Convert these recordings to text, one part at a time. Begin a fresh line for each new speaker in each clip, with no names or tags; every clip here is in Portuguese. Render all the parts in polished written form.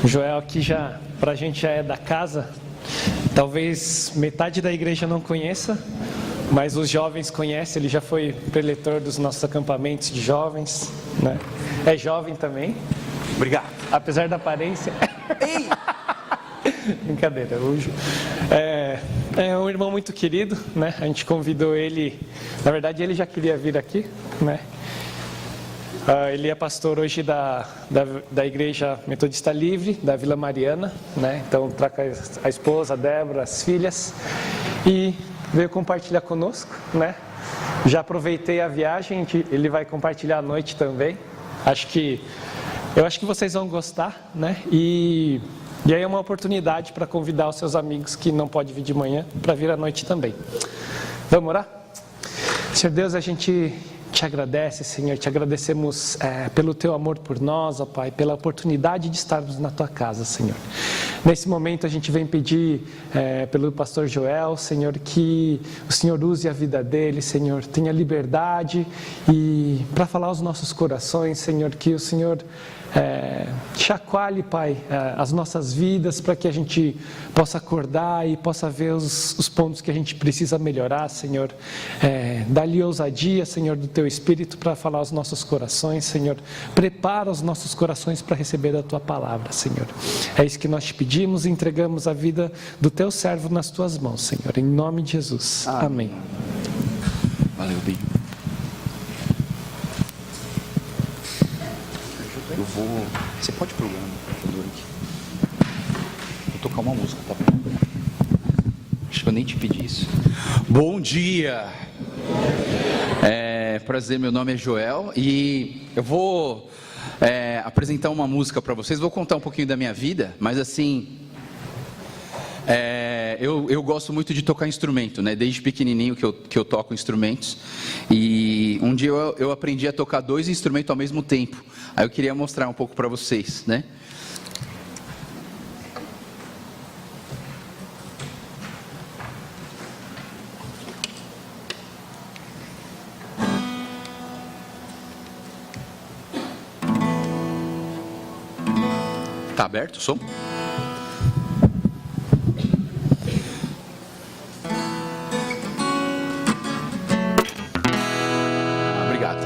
O Joel aqui já, pra gente já é da casa. Talvez metade da igreja não conheça, mas os jovens conhecem. Ele já foi preletor dos nossos acampamentos de jovens, né? É jovem também.
Obrigado.
Apesar da aparência.
Ei!
Brincadeira. É um irmão muito querido, né? A gente convidou ele. Na verdade, ele já queria vir aqui, né? Ele é pastor hoje da Igreja Metodista Livre, da Vila Mariana, né? Então, troca a esposa, a Débora, as filhas, e veio compartilhar conosco, né? Já aproveitei a viagem, ele vai compartilhar à noite também. Eu acho que vocês vão gostar, né? E aí é uma oportunidade para convidar os seus amigos que não podem vir de manhã para vir à noite também. Vamos orar? Senhor Deus, a gente te agradece, Senhor, te agradecemos pelo teu amor por nós, ó Pai, pela oportunidade de estarmos na tua casa, Senhor. Nesse momento a gente vem pedir pelo pastor Joel, Senhor, que o Senhor use a vida dele, Senhor, tenha liberdade e para falar aos nossos corações, Senhor, que o Senhor chacoalhe, Pai, as nossas vidas para que a gente possa acordar e possa ver os pontos que a gente precisa melhorar, Senhor. Dá-lhe ousadia, Senhor, do Teu Espírito para falar aos nossos corações, Senhor. Prepara os nossos corações para receber a Tua palavra, Senhor. É isso que nós te pedimos e entregamos a vida do Teu servo nas Tuas mãos, Senhor. Em nome de Jesus. Amém.
Valeu, bem. Você pode programar, por favor, aqui. Vou tocar uma música, tá bom? Acho que eu nem te pedi isso. Bom dia! Prazer, meu nome é Joel e eu vou apresentar uma música para vocês. Vou contar um pouquinho da minha vida, mas assim, eu gosto muito de tocar instrumento, né? Desde pequenininho que eu toco instrumentos. E um dia eu aprendi a tocar 2 instrumentos ao mesmo tempo. Aí eu queria mostrar um pouco para vocês, né? Tá aberto o som? Obrigado.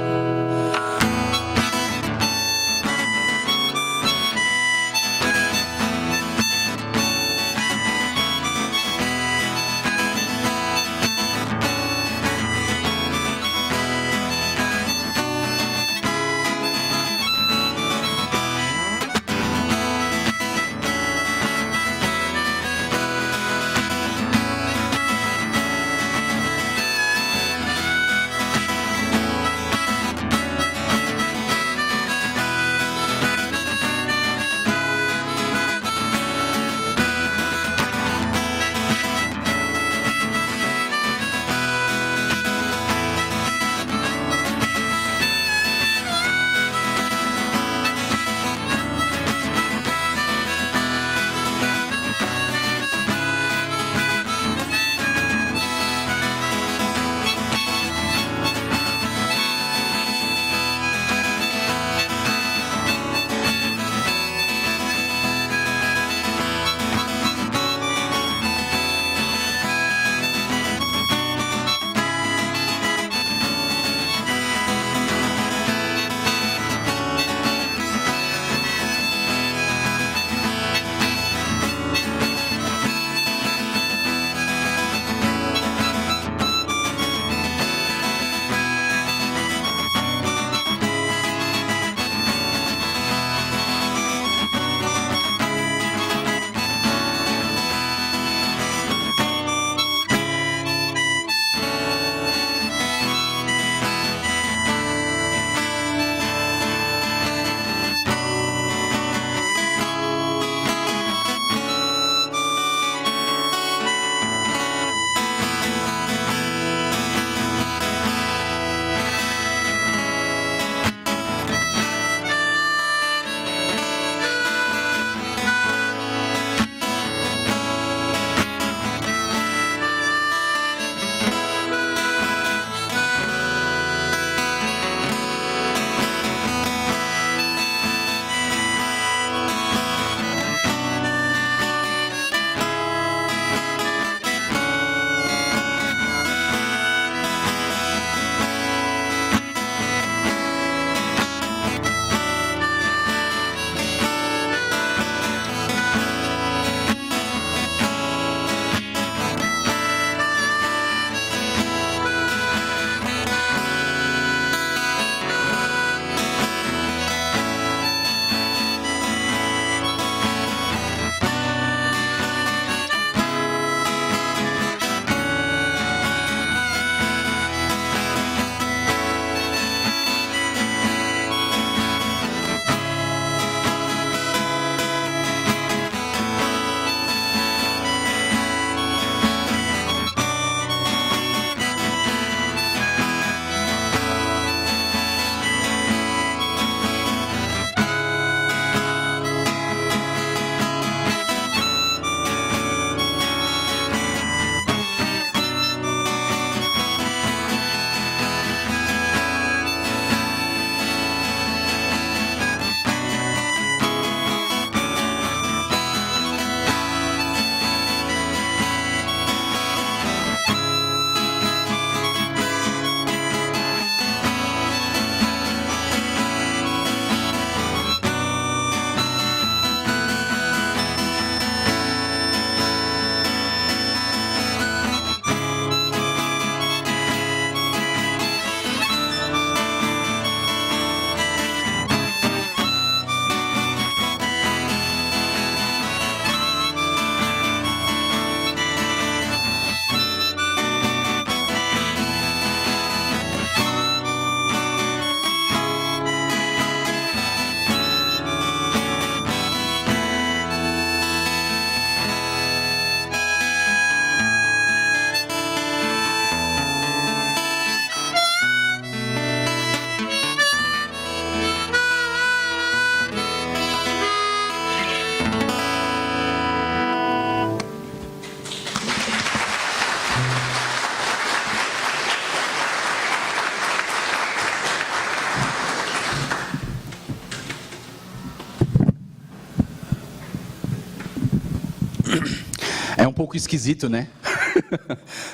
É um pouco esquisito, né?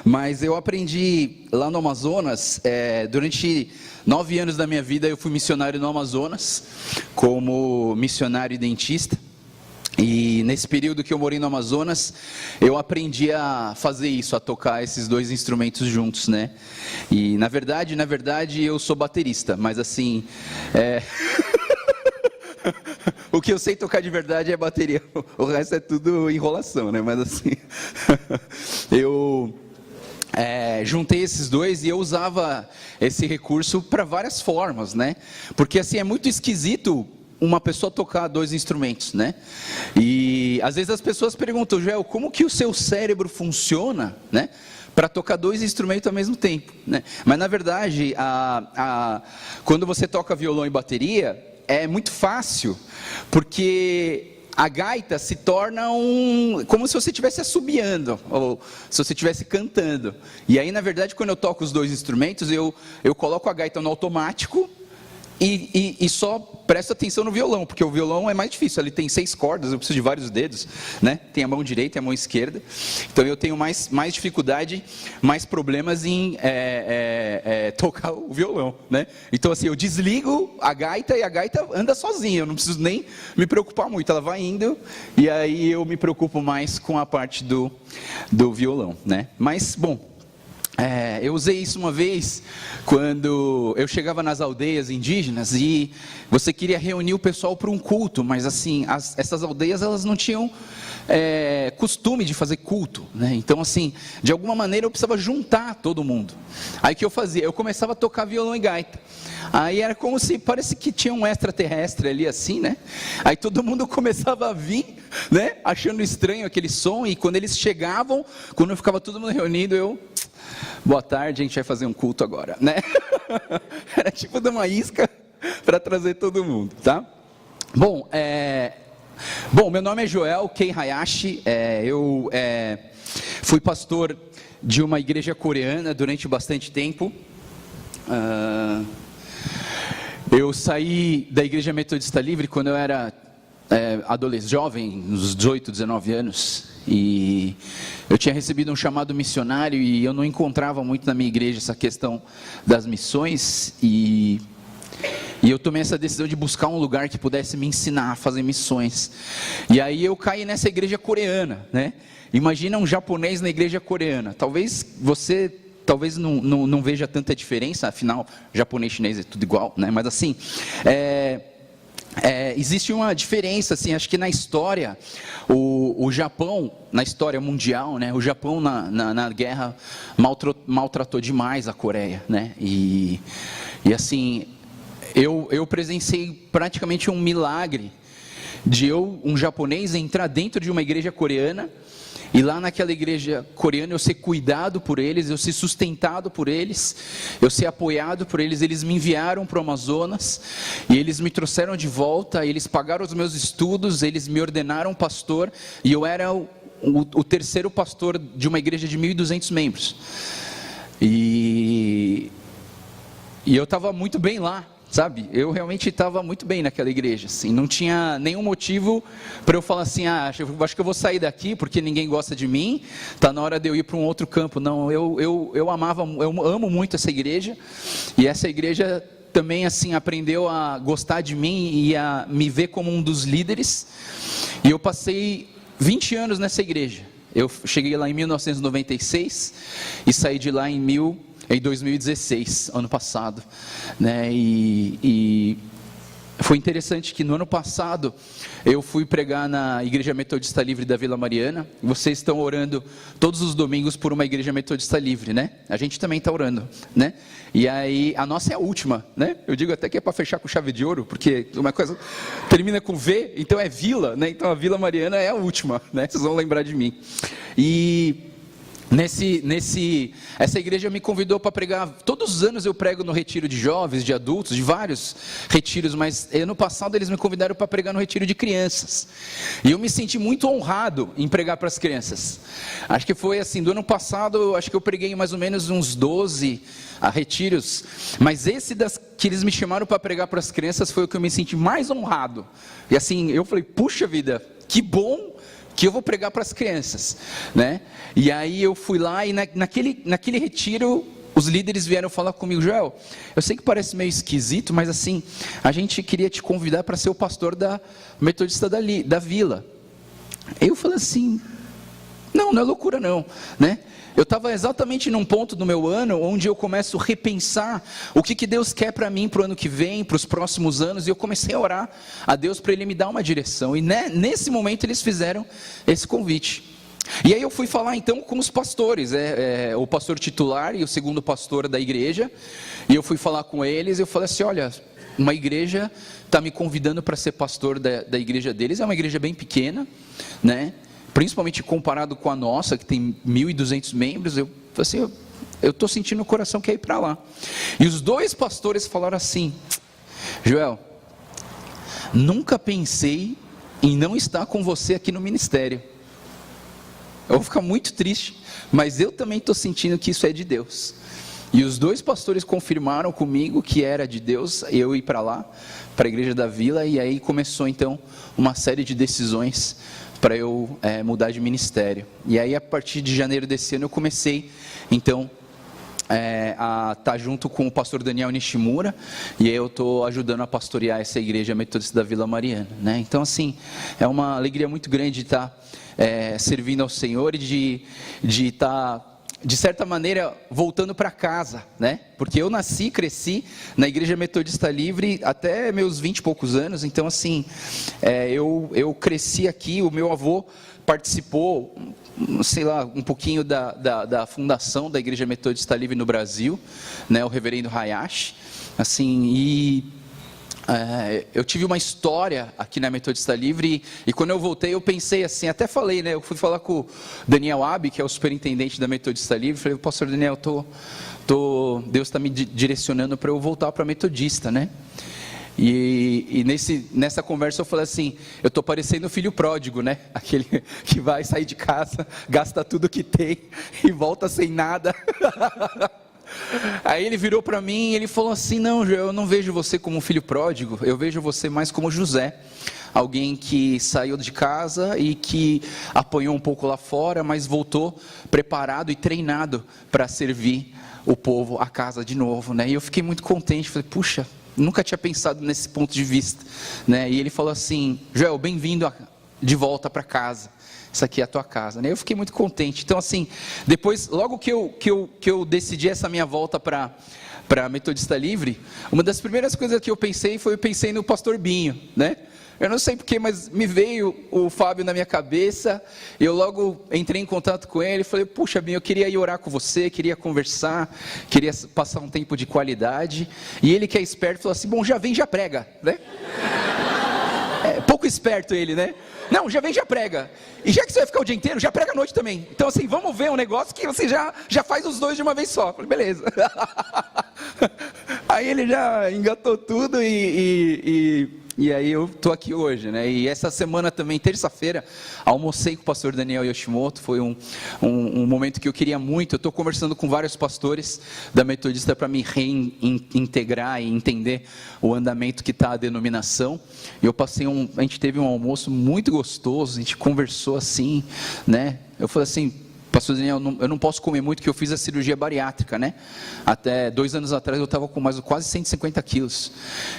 Mas eu aprendi lá no Amazonas, durante 9 anos da minha vida eu fui missionário no Amazonas, como missionário e dentista. E nesse período que eu morei no Amazonas, eu aprendi a fazer isso, a tocar esses 2 instrumentos juntos, né? E na verdade eu sou baterista, mas assim, o que eu sei tocar de verdade é bateria, o resto é tudo enrolação, né? Mas assim, eu juntei esses 2 e eu usava esse recurso para várias formas, né? Porque assim, é muito esquisito uma pessoa tocar 2 instrumentos, né? E às vezes as pessoas perguntam, Joel, como que o seu cérebro funciona, né? Para tocar 2 instrumentos ao mesmo tempo, né? Mas na verdade, quando você toca violão e bateria, é muito fácil, porque a gaita se torna como se você estivesse assobiando, ou se você estivesse cantando. E aí, na verdade, quando eu toco os 2 instrumentos, eu coloco a gaita no automático, e só presto atenção no violão, porque o violão é mais difícil, ele tem 6 cordas, eu preciso de vários dedos, né? Tem a mão direita e a mão esquerda, então eu tenho mais dificuldade, mais problemas em tocar o violão, né? Então assim, eu desligo a gaita e a gaita anda sozinha, eu não preciso nem me preocupar muito, ela vai indo, e aí eu me preocupo mais com a parte do violão, né? Mas, bom, eu usei isso uma vez quando eu chegava nas aldeias indígenas e você queria reunir o pessoal para um culto, mas assim, essas aldeias elas não tinham costume de fazer culto, né? Então assim, de alguma maneira eu precisava juntar todo mundo. Aí o que eu fazia? Eu começava a tocar violão e gaita. Aí era como se, parece que tinha um extraterrestre ali assim, né? Aí todo mundo começava a vir, né? Achando estranho aquele som, e quando eles chegavam, quando eu ficava todo mundo reunido, boa tarde, a gente vai fazer um culto agora, né? Era tipo dar uma isca para trazer todo mundo, tá? Bom, meu nome é Joel Kei Hayashi, eu fui pastor de uma igreja coreana durante bastante tempo. Eu saí da Igreja Metodista Livre quando eu era adolescente, jovem, uns 18, 19 anos, e eu tinha recebido um chamado missionário e eu não encontrava muito na minha igreja essa questão das missões, e eu tomei essa decisão de buscar um lugar que pudesse me ensinar a fazer missões. E aí eu caí nessa igreja coreana, né? Imagina um japonês na igreja coreana. Talvez você não veja tanta diferença, afinal, japonês e chinês é tudo igual, né? Mas assim, existe uma diferença, assim, acho que na história, o Japão, na história mundial, né, o Japão na guerra maltratou demais a Coreia, né, e assim, eu presenciei praticamente um milagre de um japonês entrar dentro de uma igreja coreana, e lá naquela igreja coreana eu ser cuidado por eles, eu ser sustentado por eles, eu ser apoiado por eles. Eles me enviaram para o Amazonas, e eles me trouxeram de volta, eles pagaram os meus estudos, eles me ordenaram pastor, e eu era o 3º pastor de uma igreja de 1.200 membros, e eu estava muito bem lá, sabe? Eu realmente estava muito bem naquela igreja, assim, não tinha nenhum motivo para eu falar assim, acho que eu vou sair daqui porque ninguém gosta de mim, está na hora de eu ir para um outro campo. Não, eu amo muito essa igreja, e essa igreja também, assim, aprendeu a gostar de mim e a me ver como um dos líderes, e eu passei 20 anos nessa igreja. Eu cheguei lá em 1996 e saí de lá em 2016, ano passado, né? E foi interessante que no ano passado eu fui pregar na Igreja Metodista Livre da Vila Mariana. Vocês estão orando todos os domingos por uma Igreja Metodista Livre, né? A gente também está orando, né? E aí a nossa é a última, né? Eu digo até que é para fechar com chave de ouro, porque uma coisa termina com V, então é Vila, né? Então a Vila Mariana é a última, né? Vocês vão lembrar de mim. E essa igreja me convidou para pregar. Todos os anos eu prego no retiro de jovens, de adultos, de vários retiros, mas ano passado eles me convidaram para pregar no retiro de crianças, e eu me senti muito honrado em pregar para as crianças. Acho que foi assim, do ano passado, acho que eu preguei mais ou menos uns 12 retiros, mas esse que eles me chamaram para pregar para as crianças foi o que eu me senti mais honrado. E assim, eu falei, puxa vida, que bom que eu vou pregar para as crianças, né? E aí eu fui lá e naquele retiro, os líderes vieram falar comigo: Joel, eu sei que parece meio esquisito, mas assim, a gente queria te convidar para ser o pastor da Metodista da Vila. Eu falei assim, não é loucura não, né? Eu estava exatamente num ponto do meu ano, onde eu começo a repensar o que Deus quer para mim, para o ano que vem, para os próximos anos, e eu comecei a orar a Deus para Ele me dar uma direção, e nesse momento eles fizeram esse convite. E aí eu fui falar então com os pastores, o pastor titular e o segundo pastor da igreja, e eu fui falar com eles, e eu falei assim: olha, uma igreja está me convidando para ser pastor da igreja deles, é uma igreja bem pequena, né? Principalmente comparado com a nossa, que tem 1.200 membros, eu falei assim, eu estou sentindo no coração que é ir para lá. E os dois pastores falaram assim: Joel, nunca pensei em não estar com você aqui no ministério. Eu vou ficar muito triste, mas eu também estou sentindo que isso é de Deus. E os dois pastores confirmaram comigo que era de Deus eu ir para lá, para a igreja da Vila, e aí começou então uma série de decisões para eu mudar de ministério. E aí a partir de janeiro desse ano eu comecei então a estar junto com o pastor Daniel Nishimura, e aí eu estou ajudando a pastorear essa igreja metodista da Vila Mariana, né? Então assim, é uma alegria muito grande de estar servindo ao Senhor e de estar, de certa maneira, voltando para casa, né? Porque eu nasci, cresci na Igreja Metodista Livre até meus 20 e poucos anos, então assim, eu cresci aqui, o meu avô participou, sei lá, um pouquinho da fundação da Igreja Metodista Livre no Brasil, né? O reverendo Hayashi, assim, eu tive uma história aqui na Metodista Livre, e quando eu voltei eu pensei assim, até falei, né? Eu fui falar com o Daniel Abi, que é o superintendente da Metodista Livre, falei: pastor Daniel, Deus está me direcionando para eu voltar para a Metodista, né? E nessa conversa eu falei assim: eu estou parecendo o filho pródigo, né? Aquele que vai sair de casa, gasta tudo que tem e volta sem nada. Aí ele virou para mim e ele falou assim: não, Joel, eu não vejo você como um filho pródigo, eu vejo você mais como José, alguém que saiu de casa e que apanhou um pouco lá fora, mas voltou preparado e treinado para servir o povo, a casa de novo, né? E eu fiquei muito contente, falei: puxa, nunca tinha pensado nesse ponto de vista, né? E ele falou assim: Joel, bem-vindo de volta para casa. Isso aqui é a tua casa, né? Eu fiquei muito contente. Então assim, depois, logo que eu decidi essa minha volta para a Metodista Livre, uma das primeiras coisas que eu pensei no pastor Binho, né? Eu não sei porquê, mas me veio o Fábio na minha cabeça, eu logo entrei em contato com ele, falei: puxa, Binho, eu queria ir orar com você, queria conversar, queria passar um tempo de qualidade. E ele, que é esperto, falou assim: bom, já vem, já prega, né? Pouco esperto ele, né? Não, já vem, já prega. E já que você vai ficar o dia inteiro, já prega à noite também. Então assim, vamos ver um negócio que você já faz os dois de uma vez só. Falei: beleza. Aí ele já engatou tudo e aí eu estou aqui hoje, né? E essa semana também, terça-feira, almocei com o pastor Daniel Yoshimoto. Foi um momento que eu queria muito. Eu estou conversando com vários pastores da Metodista para me reintegrar e entender o andamento que está a denominação. E a gente teve um almoço muito gostoso, a gente conversou assim, né? Eu falei assim: pastor Daniel, eu não posso comer muito, porque eu fiz a cirurgia bariátrica, né? Até 2 anos atrás eu estava com quase 150 quilos.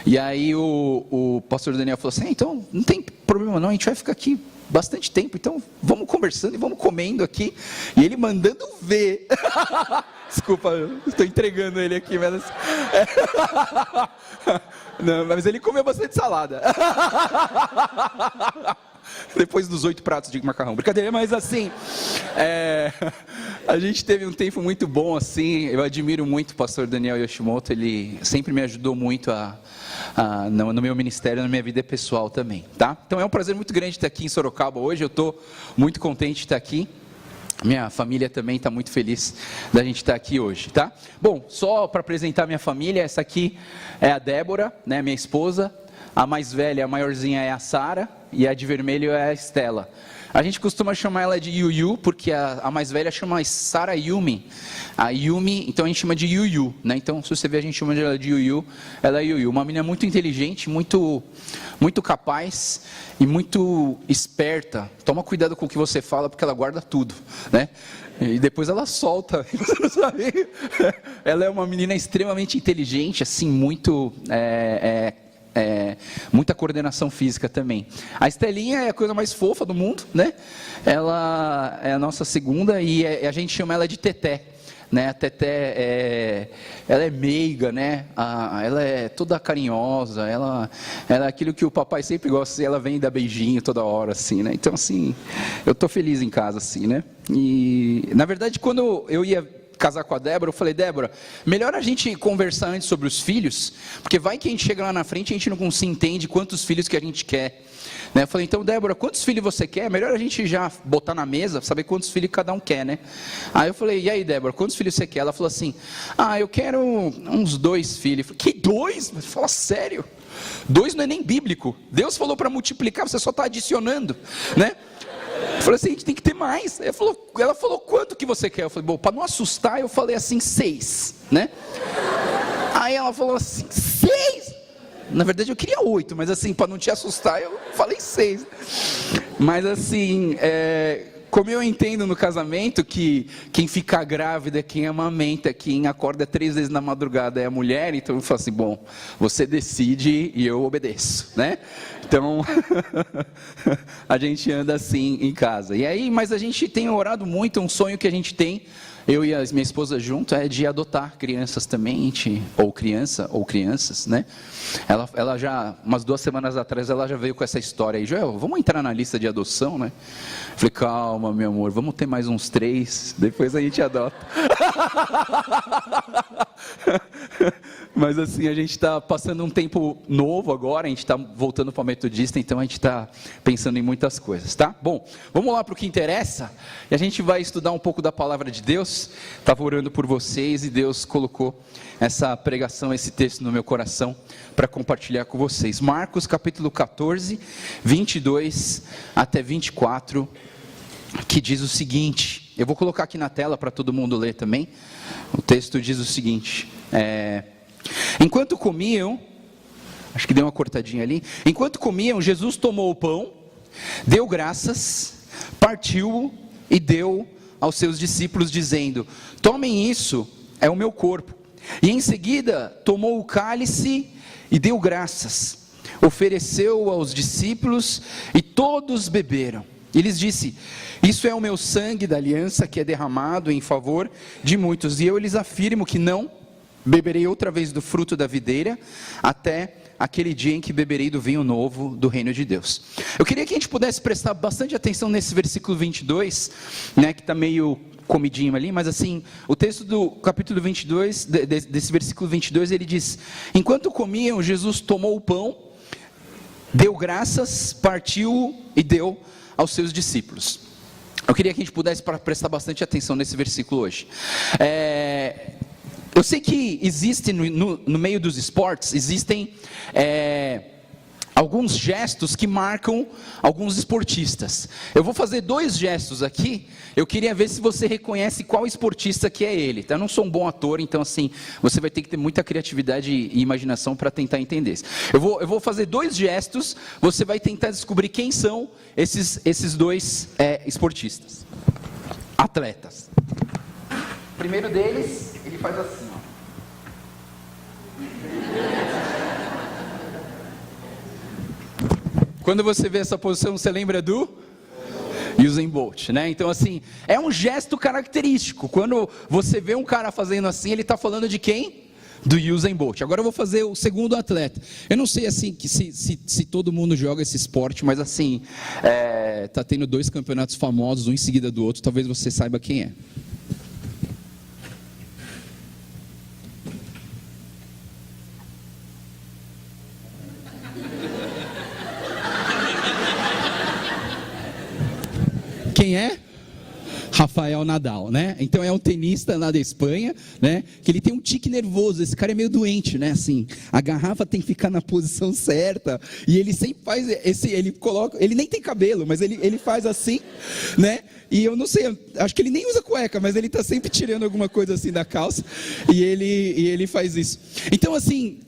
E aí o pastor Daniel falou assim: então não tem problema não, a gente vai ficar aqui bastante tempo, então vamos conversando e vamos comendo aqui. E ele mandando ver. Desculpa, estou entregando ele aqui, mas... Não, mas ele comeu bastante salada. Depois dos 8 pratos de macarrão. Brincadeira, mas assim, a gente teve um tempo muito bom, assim. Eu admiro muito o pastor Daniel Yoshimoto, ele sempre me ajudou muito no meu ministério, na minha vida pessoal também, tá? Então é um prazer muito grande estar aqui em Sorocaba hoje, eu estou muito contente de estar aqui. Minha família também está muito feliz da gente estar aqui hoje, tá? Bom, só para apresentar minha família, essa aqui é a Débora, né, minha esposa. a mais velha, a maiorzinha é a Sara, e a de vermelho é a Estela. A gente costuma chamar ela de Yuyu, porque a mais velha chama Sara Yumi. A Yumi, então a gente chama de Yuyu, né? Então, se você ver, a gente chama ela de Yuyu, ela é Yuyu. Uma menina muito inteligente, muito capaz e muito esperta. Toma cuidado com o que você fala, porque ela guarda tudo, né? E depois ela solta, você não sabe. Ela é uma menina extremamente inteligente, assim, muita coordenação física também. A Estelinha é a coisa mais fofa do mundo, né? Ela é a nossa segunda e a gente chama ela de Teté, né? A Teté ela é meiga, né? Ela é toda carinhosa, ela é aquilo que o papai sempre gosta, ela vem dar beijinho toda hora, assim, né? Então, assim, eu tô feliz em casa, assim, né? E, na verdade, quando eu ia casar com a Débora, eu falei, Débora, melhor a gente conversar antes sobre os filhos, porque vai que a gente chega lá na frente e a gente não se entende quantos filhos que a gente quer, né? Eu falei, então, Débora, quantos filhos você quer? Melhor a gente já botar na mesa, saber quantos filhos cada um quer, né? Aí eu falei, e aí, Débora, quantos filhos você quer? Ela falou assim, eu quero uns 2 filhos. Eu falei, que 2? Fala sério? 2 não é nem bíblico. Deus falou para multiplicar, você só está adicionando, né? Eu falei assim, a gente tem que ter mais. Ela falou, quanto que você quer? Eu falei, bom, para não assustar, eu falei assim, 6, né? Aí ela falou assim, 6? Na verdade eu queria 8, mas assim, para não te assustar, eu falei 6. Mas assim, como eu entendo no casamento que quem fica grávida, quem amamenta, quem acorda 3 vezes na madrugada é a mulher, então eu falo assim, bom, você decide e eu obedeço, né? Então, a gente anda assim em casa. E aí, mas a gente tem orado muito, um sonho que a gente tem, eu e a minha esposa junto, é de adotar crianças também, ou crianças, né? Ela já, umas 2 semanas atrás, ela já veio com essa história aí, Joel, vamos entrar na lista de adoção, né? Falei, calma, meu amor, vamos ter mais uns 3, depois a gente adota. Mas assim, a gente está passando um tempo novo agora, a gente está voltando para o Metodista, então a gente está pensando em muitas coisas, tá? Bom, vamos lá para o que interessa, e a gente vai estudar um pouco da palavra de Deus. Estava orando por vocês e Deus colocou essa pregação, esse texto no meu coração para compartilhar com vocês. Marcos capítulo 14, 22 até 24, que diz o seguinte, eu vou colocar aqui na tela para todo mundo ler também. O texto diz o seguinte, enquanto comiam, acho que deu uma cortadinha ali, enquanto comiam, Jesus tomou o pão, deu graças, partiu-o e deu aos seus discípulos, dizendo, tomem isso, é o meu corpo. E em seguida tomou o cálice e deu graças, ofereceu-o aos discípulos e todos beberam. E lhes disse, isso é o meu sangue da aliança que é derramado em favor de muitos. E eu lhes afirmo que não beberei outra vez do fruto da videira, até aquele dia em que beberei do vinho novo do reino de Deus. Eu queria que a gente pudesse prestar bastante atenção nesse versículo 22, né, que está meio comidinho ali, mas assim, o texto do capítulo 22, desse versículo 22, ele diz, enquanto comiam, Jesus tomou o pão, deu graças, partiu e deu aos seus discípulos. Eu queria que a gente pudesse prestar bastante atenção nesse versículo hoje. Eu sei que existe no meio dos esportes, existem alguns gestos que marcam alguns esportistas. Eu vou fazer 2 gestos aqui, eu queria ver se você reconhece qual esportista que é ele. Tá? Eu não sou um bom ator, então assim, você vai ter que ter muita criatividade e imaginação para tentar entender. Eu vou fazer 2 gestos, você vai tentar descobrir quem são esses 2 esportistas, atletas. O primeiro deles, ele faz assim, ó. Quando você vê essa posição, você lembra do Usain Bolt, né? Então assim, é um gesto característico. Quando você vê um cara fazendo assim, ele está falando de quem? Do Usain Bolt. Agora eu vou fazer o segundo atleta. Eu não sei assim que se todo mundo joga esse esporte, mas assim, tá tendo 2 campeonatos famosos, um em seguida do outro. Talvez você saiba quem é. Quem é? Rafael Nadal, né? Então é um tenista lá da Espanha, né? Que ele tem um tique nervoso, esse cara é meio doente, né? Assim, a garrafa tem que ficar na posição certa, e ele sempre faz ele nem tem cabelo, mas ele faz assim, né? E eu não sei, acho que ele nem usa cueca, mas ele está sempre tirando alguma coisa assim da calça, e ele faz isso. Então assim,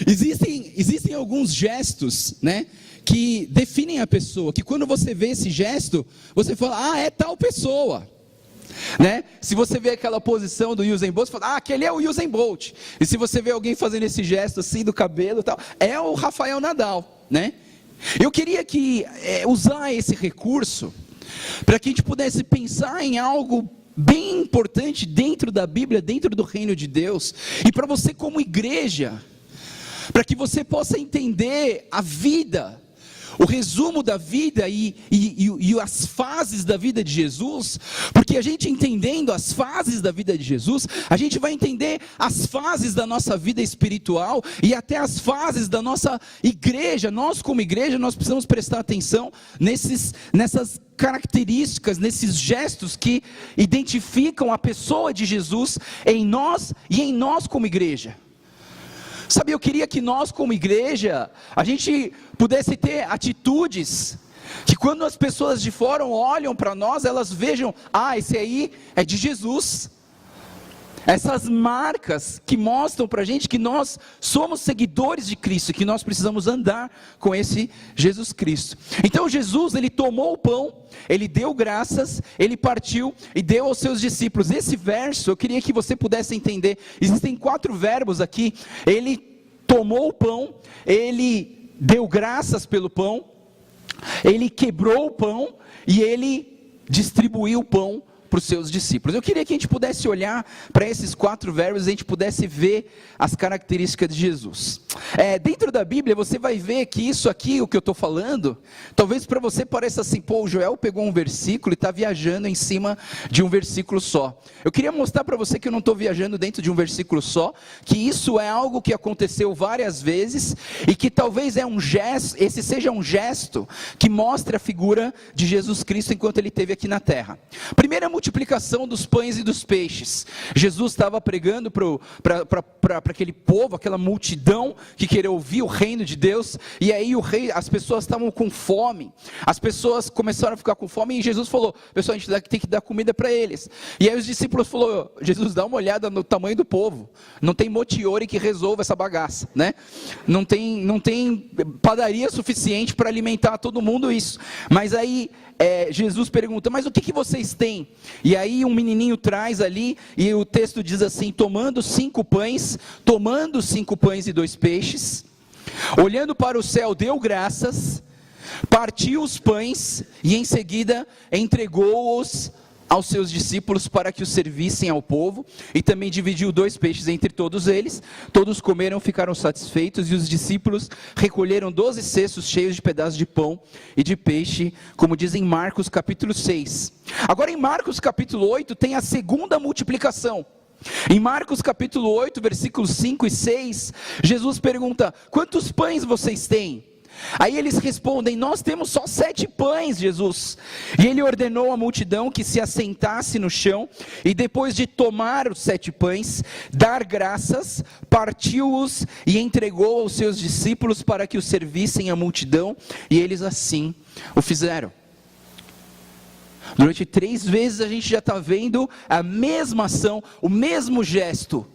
existem alguns gestos, né, que definem a pessoa, que quando você vê esse gesto, você fala, é tal pessoa, né? Se você vê aquela posição do Usain Bolt, você fala, aquele é o Usain Bolt. E se você vê alguém fazendo esse gesto assim do cabelo e tal, é o Rafael Nadal, né? Eu queria usar esse recurso para que a gente pudesse pensar em algo bem importante dentro da Bíblia, dentro do reino de Deus, e para você como igreja, para que você possa entender a vida, o resumo da vida e as fases da vida de Jesus, porque a gente entendendo as fases da vida de Jesus, a gente vai entender as fases da nossa vida espiritual e até as fases da nossa igreja. Nós como igreja, nós precisamos prestar atenção nessas características, nesses gestos que identificam a pessoa de Jesus em nós e em nós como igreja. Sabe, eu queria que nós como igreja, a gente pudesse ter atitudes, que quando as pessoas de fora olham para nós, elas vejam, esse aí é de Jesus. Essas marcas que mostram para a gente que nós somos seguidores de Cristo, que nós precisamos andar com esse Jesus Cristo. Então Jesus, ele tomou o pão, ele deu graças, ele partiu e deu aos seus discípulos. Esse verso, eu queria que você pudesse entender, existem 4 verbos aqui. Ele tomou o pão, ele deu graças pelo pão, ele quebrou o pão e ele distribuiu o pão para os seus discípulos. Eu queria que a gente pudesse olhar para esses 4 verbos e a gente pudesse ver as características de Jesus. Dentro da Bíblia você vai ver que isso aqui, o que eu estou falando, talvez para você pareça assim, o Joel pegou um versículo e está viajando em cima de um versículo só. Eu queria mostrar para você que eu não estou viajando dentro de um versículo só, que isso é algo que aconteceu várias vezes e que talvez esse seja um gesto que mostre a figura de Jesus Cristo enquanto ele esteve aqui na terra. Primeira multiplicação dos pães e dos peixes. Jesus estava pregando para aquele povo, aquela multidão que queria ouvir o reino de Deus, e aí as pessoas estavam com fome, as pessoas começaram a ficar com fome, e Jesus falou, pessoal, a gente tem que dar comida para eles. E aí os discípulos falaram, Jesus, dá uma olhada no tamanho do povo, não tem motiori que resolva essa bagaça, né? Não tem padaria suficiente para alimentar todo mundo isso. Mas aí Jesus pergunta, mas o que vocês têm? E aí um menininho traz ali, e o texto diz assim, tomando 5 pães e 2 peixes, olhando para o céu, deu graças, partiu os pães, e em seguida entregou-os aos seus discípulos para que os servissem ao povo, e também dividiu 2 peixes entre todos eles. Todos comeram, ficaram satisfeitos, e os discípulos recolheram 12 cestos cheios de pedaços de pão e de peixe, como diz em Marcos capítulo 6. Agora em Marcos capítulo 8 tem a segunda multiplicação. Em Marcos capítulo 8, versículos 5 e 6, Jesus pergunta, quantos pães vocês têm? Aí eles respondem, nós temos só 7 pães, Jesus. E ele ordenou à multidão que se assentasse no chão, e depois de tomar os 7 pães, dar graças, partiu-os e entregou aos seus discípulos para que os servissem à multidão, e eles assim o fizeram. Durante 3 vezes a gente já está vendo a mesma ação, o mesmo gesto.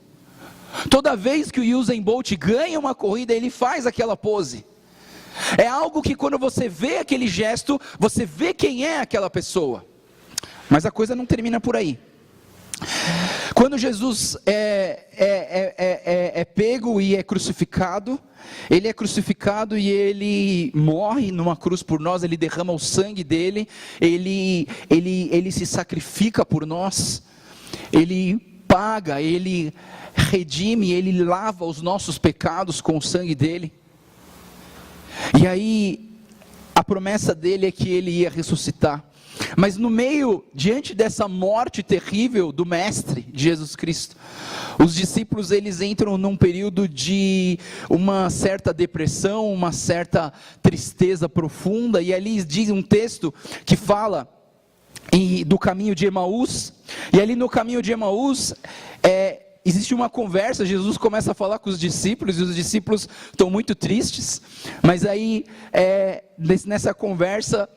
Toda vez que o Usain Bolt ganha uma corrida, ele faz aquela pose. É algo que quando você vê aquele gesto, você vê quem é aquela pessoa. Mas a coisa não termina por aí. Quando Jesus é pego e é crucificado, ele é crucificado e ele morre numa cruz por nós, ele derrama o sangue dele, ele se sacrifica por nós, ele paga, ele redime, ele lava os nossos pecados com o sangue dele. E aí, a promessa dele é que ele ia ressuscitar. Mas no meio, diante dessa morte terrível do Mestre, de Jesus Cristo, os discípulos eles entram num período de uma certa depressão, uma certa tristeza profunda. E ali diz um texto que fala do caminho de Emaús, e ali no caminho de Emaús, existe uma conversa. Jesus começa a falar com os discípulos, e os discípulos estão muito tristes, mas aí, nessa conversa,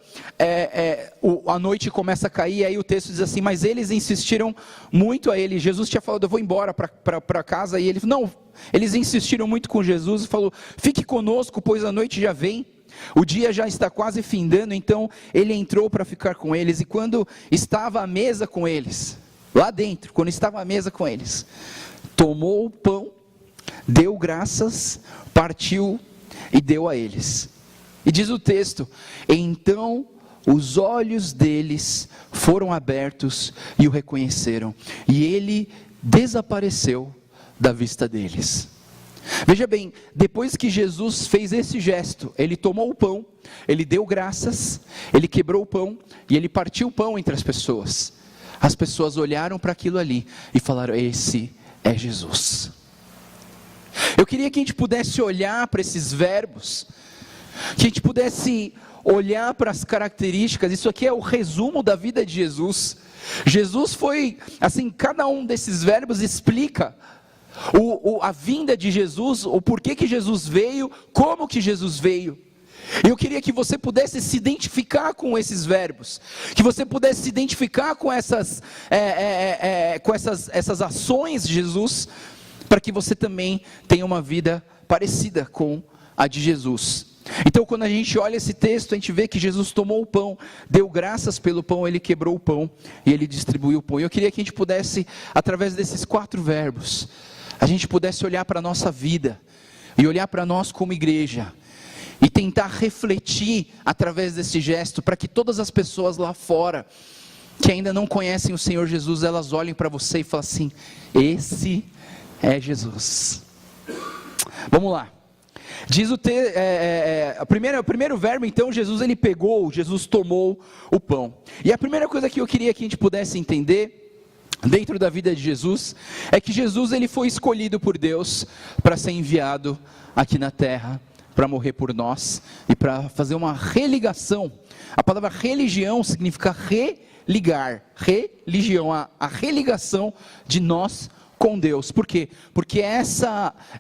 a noite começa a cair, e aí o texto diz assim: mas eles insistiram muito a ele. Jesus tinha falado: eu vou embora para casa, e ele não, eles insistiram muito com Jesus, e falou: fique conosco, pois a noite já vem, o dia já está quase findando. Então ele entrou para ficar com eles, e quando estava à mesa com eles, lá dentro, quando estava à mesa com eles, tomou o pão, deu graças, partiu e deu a eles. E diz o texto: então os olhos deles foram abertos e o reconheceram, e ele desapareceu da vista deles. Veja bem, depois que Jesus fez esse gesto, ele tomou o pão, ele deu graças, ele quebrou o pão e ele partiu o pão entre as pessoas. As pessoas olharam para aquilo ali e falaram: esse é Jesus. Eu queria que a gente pudesse olhar para esses verbos, que a gente pudesse olhar para as características. Isso aqui é o resumo da vida de Jesus. Jesus foi, assim, cada um desses verbos explica a vinda de Jesus, o porquê que Jesus veio, como que Jesus veio. Eu queria que você pudesse se identificar com esses verbos, que você pudesse se identificar com essas ações de Jesus, para que você também tenha uma vida parecida com a de Jesus. Então, quando a gente olha esse texto, a gente vê que Jesus tomou o pão, deu graças pelo pão, ele quebrou o pão e ele distribuiu o pão. Eu queria que a gente pudesse, através desses 4 verbos, a gente pudesse olhar para a nossa vida e olhar para nós como igreja e tentar refletir através desse gesto, para que todas as pessoas lá fora que ainda não conhecem o Senhor Jesus, elas olhem para você e falem assim: esse é Jesus. Vamos lá. Diz o primeiro verbo, então, Jesus tomou o pão. E a primeira coisa que eu queria que a gente pudesse entender dentro da vida de Jesus é que Jesus, ele foi escolhido por Deus para ser enviado aqui na terra, para morrer por nós e para fazer uma religação. A palavra religião significa religar, religião, a religação de nós com Deus. Por quê? Porque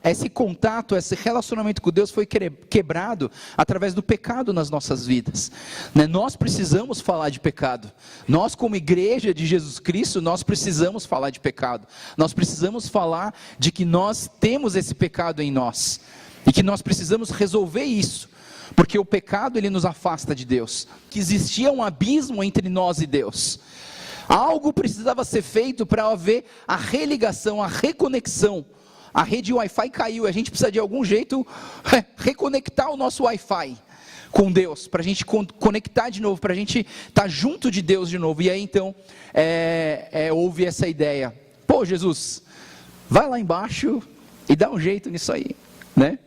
esse contato, esse relacionamento com Deus foi quebrado através do pecado nas nossas vidas, né? Nós precisamos falar de pecado. Nós, como igreja de Jesus Cristo, nós precisamos falar de pecado. Nós precisamos falar de que nós temos esse pecado em nós e que nós precisamos resolver isso, porque o pecado, ele nos afasta de Deus. Que existia um abismo entre nós e Deus. Algo precisava ser feito para haver a religação, a reconexão. A rede Wi-Fi caiu, a gente precisa de algum jeito reconectar o nosso Wi-Fi com Deus, para a gente conectar de novo, para a gente estar junto de Deus de novo. E aí então, houve essa ideia: pô, Jesus, vai lá embaixo e dá um jeito nisso aí, né?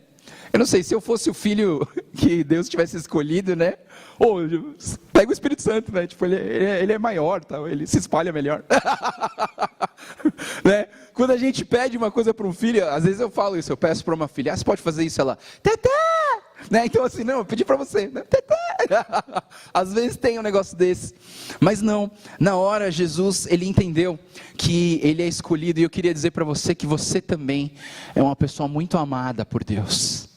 Eu não sei, se eu fosse o filho que Deus tivesse escolhido, né? Ou pega o Espírito Santo, né? Tipo, ele é maior, tá? Ele se espalha melhor. Né? Quando a gente pede uma coisa para um filho, às vezes eu falo isso, eu peço para uma filha: você pode fazer isso? Ela, Tetê! Né? Então assim, não, eu pedi para você, né? Tetê! Às vezes tem um negócio desse, mas não, na hora Jesus, ele entendeu que ele é escolhido, e eu queria dizer para você que você também é uma pessoa muito amada por Deus.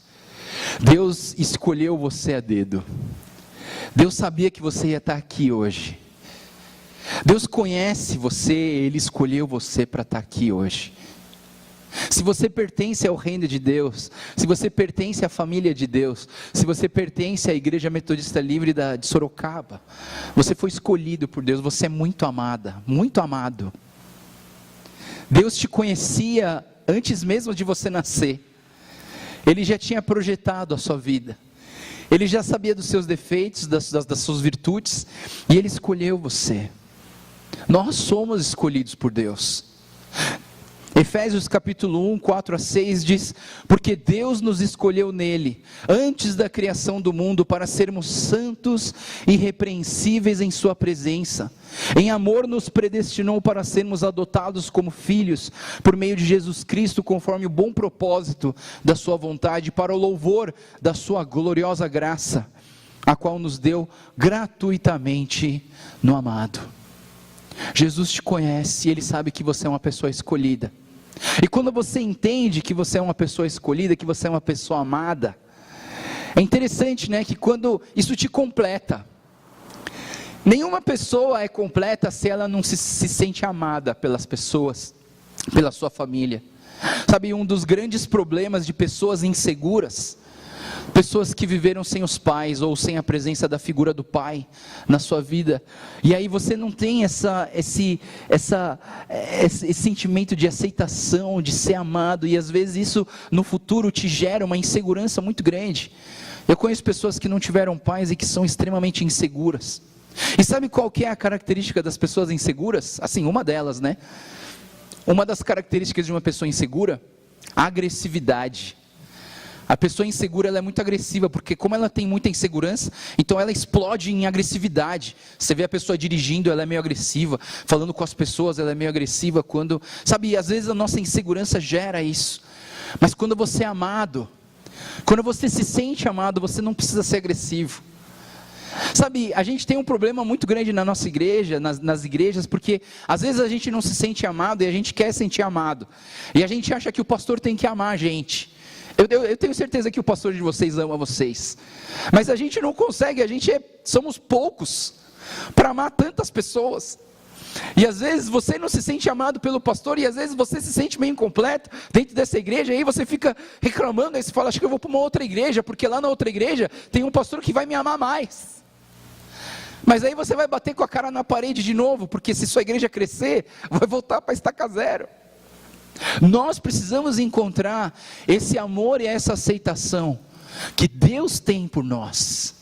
Deus escolheu você a dedo. Deus sabia que você ia estar aqui hoje. Deus conhece você, ele escolheu você para estar aqui hoje. Se você pertence ao reino de Deus, se você pertence à família de Deus, se você pertence à Igreja Metodista Livre de Sorocaba, você foi escolhido por Deus, você é muito amada, muito amado. Deus te conhecia antes mesmo de você nascer. Ele já tinha projetado a sua vida. Ele já sabia dos seus defeitos, das suas virtudes, e ele escolheu você. Nós somos escolhidos por Deus. Efésios capítulo 1, 4-6 diz: porque Deus nos escolheu nele, antes da criação do mundo, para sermos santos e irrepreensíveis em sua presença. Em amor nos predestinou para sermos adotados como filhos, por meio de Jesus Cristo, conforme o bom propósito da sua vontade, para o louvor da sua gloriosa graça. a qual nos deu gratuitamente no amado. Jesus te conhece e Ele sabe que você é uma pessoa escolhida. E quando você entende que você é uma pessoa escolhida, que você é uma pessoa amada, é interessante, né, que quando isso te completa. Nenhuma pessoa é completa se ela não se sente amada pelas pessoas, pela sua família. Sabe, um dos grandes problemas de pessoas inseguras, pessoas que viveram sem os pais ou sem a presença da figura do pai na sua vida, e aí você não tem esse sentimento de aceitação, de ser amado, e às vezes isso no futuro te gera uma insegurança muito grande. Eu conheço pessoas que não tiveram pais e que são extremamente inseguras. E sabe qual que é a característica das pessoas inseguras? Assim, uma delas, né? Uma das características de uma pessoa insegura, a agressividade. A pessoa insegura, ela é muito agressiva, porque como ela tem muita insegurança, então ela explode em agressividade. Você vê a pessoa dirigindo, ela é meio agressiva, falando com as pessoas, ela é meio agressiva, sabe, às vezes a nossa insegurança gera isso. Mas quando você é amado, quando você se sente amado, você não precisa ser agressivo. Sabe, a gente tem um problema muito grande na nossa igreja, nas igrejas, porque às vezes a gente não se sente amado e a gente quer sentir amado. E a gente acha que o pastor tem que amar a gente. Eu tenho certeza que o pastor de vocês ama vocês. Mas a gente não consegue, somos poucos para amar tantas pessoas. E às vezes você não se sente amado pelo pastor, e às vezes você se sente meio incompleto dentro dessa igreja, e aí você fica reclamando, aí você fala, acho que eu vou para uma outra igreja, porque lá na outra igreja tem um pastor que vai me amar mais. Mas aí você vai bater com a cara na parede de novo, porque se sua igreja crescer, vai voltar para estaca zero. Nós precisamos encontrar esse amor e essa aceitação que Deus tem por nós.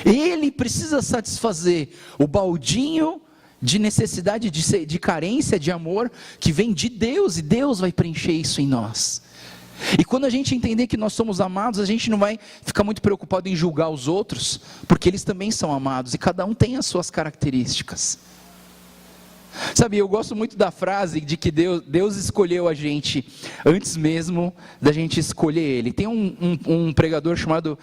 Ele precisa satisfazer o baldinho de necessidade, de carência, de amor, que vem de Deus, e Deus vai preencher isso em nós. E quando a gente entender que nós somos amados, a gente não vai ficar muito preocupado em julgar os outros, porque eles também são amados, e cada um tem as suas características. Sabe, eu gosto muito da frase de que Deus escolheu a gente antes mesmo da gente escolher Ele. Tem um pregador chamado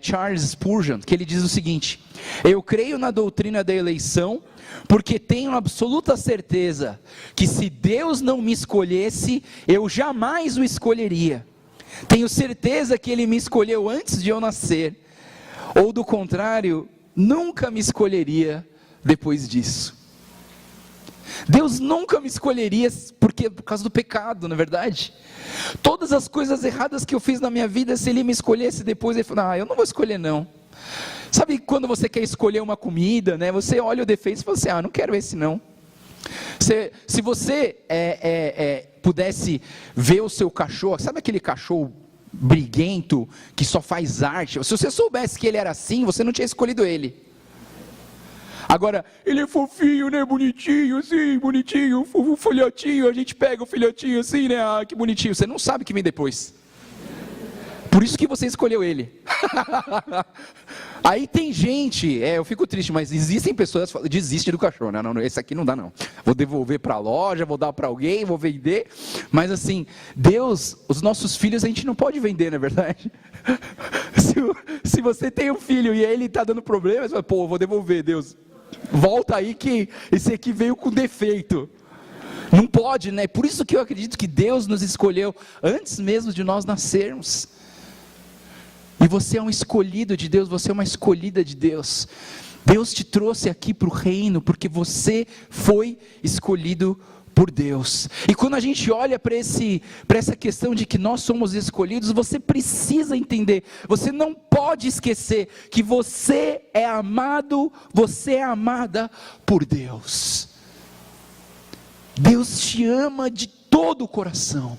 Charles Spurgeon, que ele diz o seguinte: eu creio na doutrina da eleição, porque tenho absoluta certeza que se Deus não me escolhesse, eu jamais o escolheria. Tenho certeza que Ele me escolheu antes de eu nascer, ou do contrário, nunca me escolheria depois disso. Deus nunca me escolheria por causa do pecado, na verdade. Todas as coisas erradas que eu fiz na minha vida, se Ele me escolhesse depois, Ele falou, eu não vou escolher não. Sabe quando você quer escolher uma comida, né? Você olha o defeito e fala assim, não quero esse não. Se você pudesse ver o seu cachorro, sabe aquele cachorro briguento, que só faz arte? Se você soubesse que ele era assim, você não tinha escolhido ele. Agora, ele é fofinho, né, bonitinho, assim, bonitinho, o filhotinho, a gente pega o filhotinho assim, né, que bonitinho, você não sabe o que vem depois. Por isso que você escolheu ele. Aí tem gente, eu fico triste, mas existem pessoas que falam, desiste do cachorro, não, esse aqui não dá não. Vou devolver para a loja, vou dar para alguém, vou vender. Mas assim, Deus, os nossos filhos a gente não pode vender, não é verdade? Se você tem um filho e ele está dando problema, você fala, vou devolver, Deus. Volta aí que esse aqui veio com defeito. Não pode, né? Por isso que eu acredito que Deus nos escolheu antes mesmo de nós nascermos. E você é um escolhido de Deus, você é uma escolhida de Deus. Deus te trouxe aqui para o reino, porque você foi escolhido por Deus. E quando a gente olha para essa questão de que nós somos escolhidos, você precisa entender, você não pode esquecer que você é amado, você é amada por Deus. Deus te ama de todo o coração.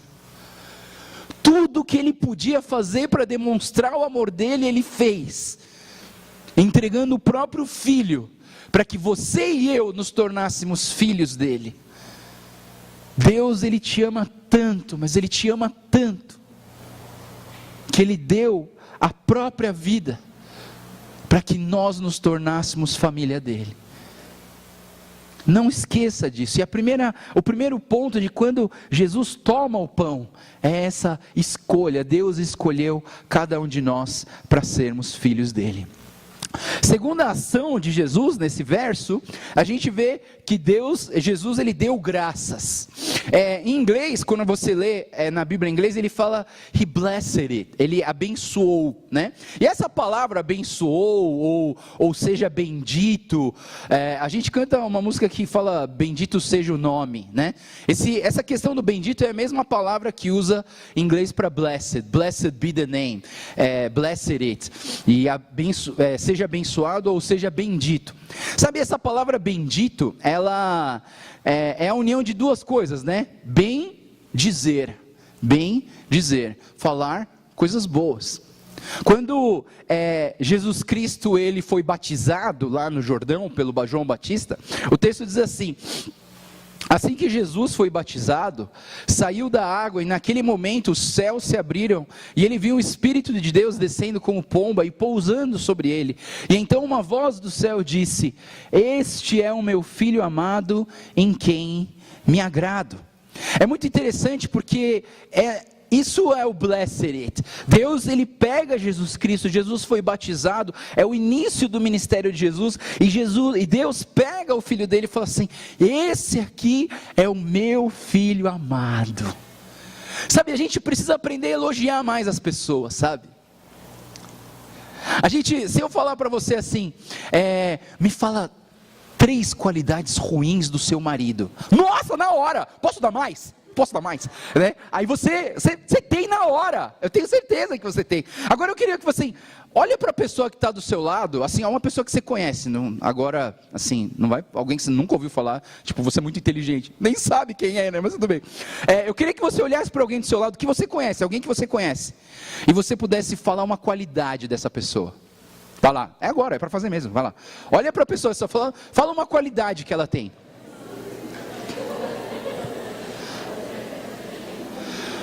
Tudo que Ele podia fazer para demonstrar o amor dEle, Ele fez, entregando o próprio Filho, para que você e eu nos tornássemos filhos dEle. Deus, Ele te ama tanto, mas Ele te ama tanto, que Ele deu a própria vida, para que nós nos tornássemos família dEle. Não esqueça disso. E o primeiro ponto de quando Jesus toma o pão, é essa escolha. Deus escolheu cada um de nós para sermos filhos dEle. Segunda ação de Jesus nesse verso, a gente vê que Jesus ele deu graças. Em inglês, quando você lê na Bíblia em inglês, ele fala He blessed it, ele abençoou, né? E essa palavra abençoou, ou seja bendito, a gente canta uma música que fala bendito seja o nome, né? Essa questão do bendito é a mesma palavra que usa em inglês para blessed be the name, blessed it, e seja abençoado ou seja bendito. Sabe, essa palavra bendito, ela é a união de duas coisas, né? Bem dizer, falar coisas boas. Quando Jesus Cristo ele foi batizado lá no Jordão pelo João Batista, o texto diz assim: assim que Jesus foi batizado, saiu da água e naquele momento os céus se abriram e ele viu o Espírito de Deus descendo como pomba e pousando sobre ele. E então uma voz do céu disse: este é o meu filho amado em quem me agrado. É muito interessante porque isso é o blessed it. Deus ele pega Jesus Cristo, Jesus foi batizado, é o início do ministério de Jesus, e Deus pega o filho dele e fala assim: esse aqui é o meu filho amado. Sabe, a gente precisa aprender a elogiar mais as pessoas, sabe? Se eu falar para você assim, me fala 3 qualidades ruins do seu marido. Nossa, na hora, posso dar mais? Né? Aí você tem na hora, eu tenho certeza que você tem. Agora eu queria que você olha para a pessoa que está do seu lado, assim, uma pessoa que você conhece, agora, assim, não vai, alguém que você nunca ouviu falar, tipo, você é muito inteligente, nem sabe quem é, né, mas tudo bem. Eu queria que você olhasse para alguém do seu lado que você conhece, alguém que você conhece, e você pudesse falar uma qualidade dessa pessoa. Vai lá, agora, é para fazer mesmo, vai lá. Olha para a pessoa, só fala uma qualidade que ela tem.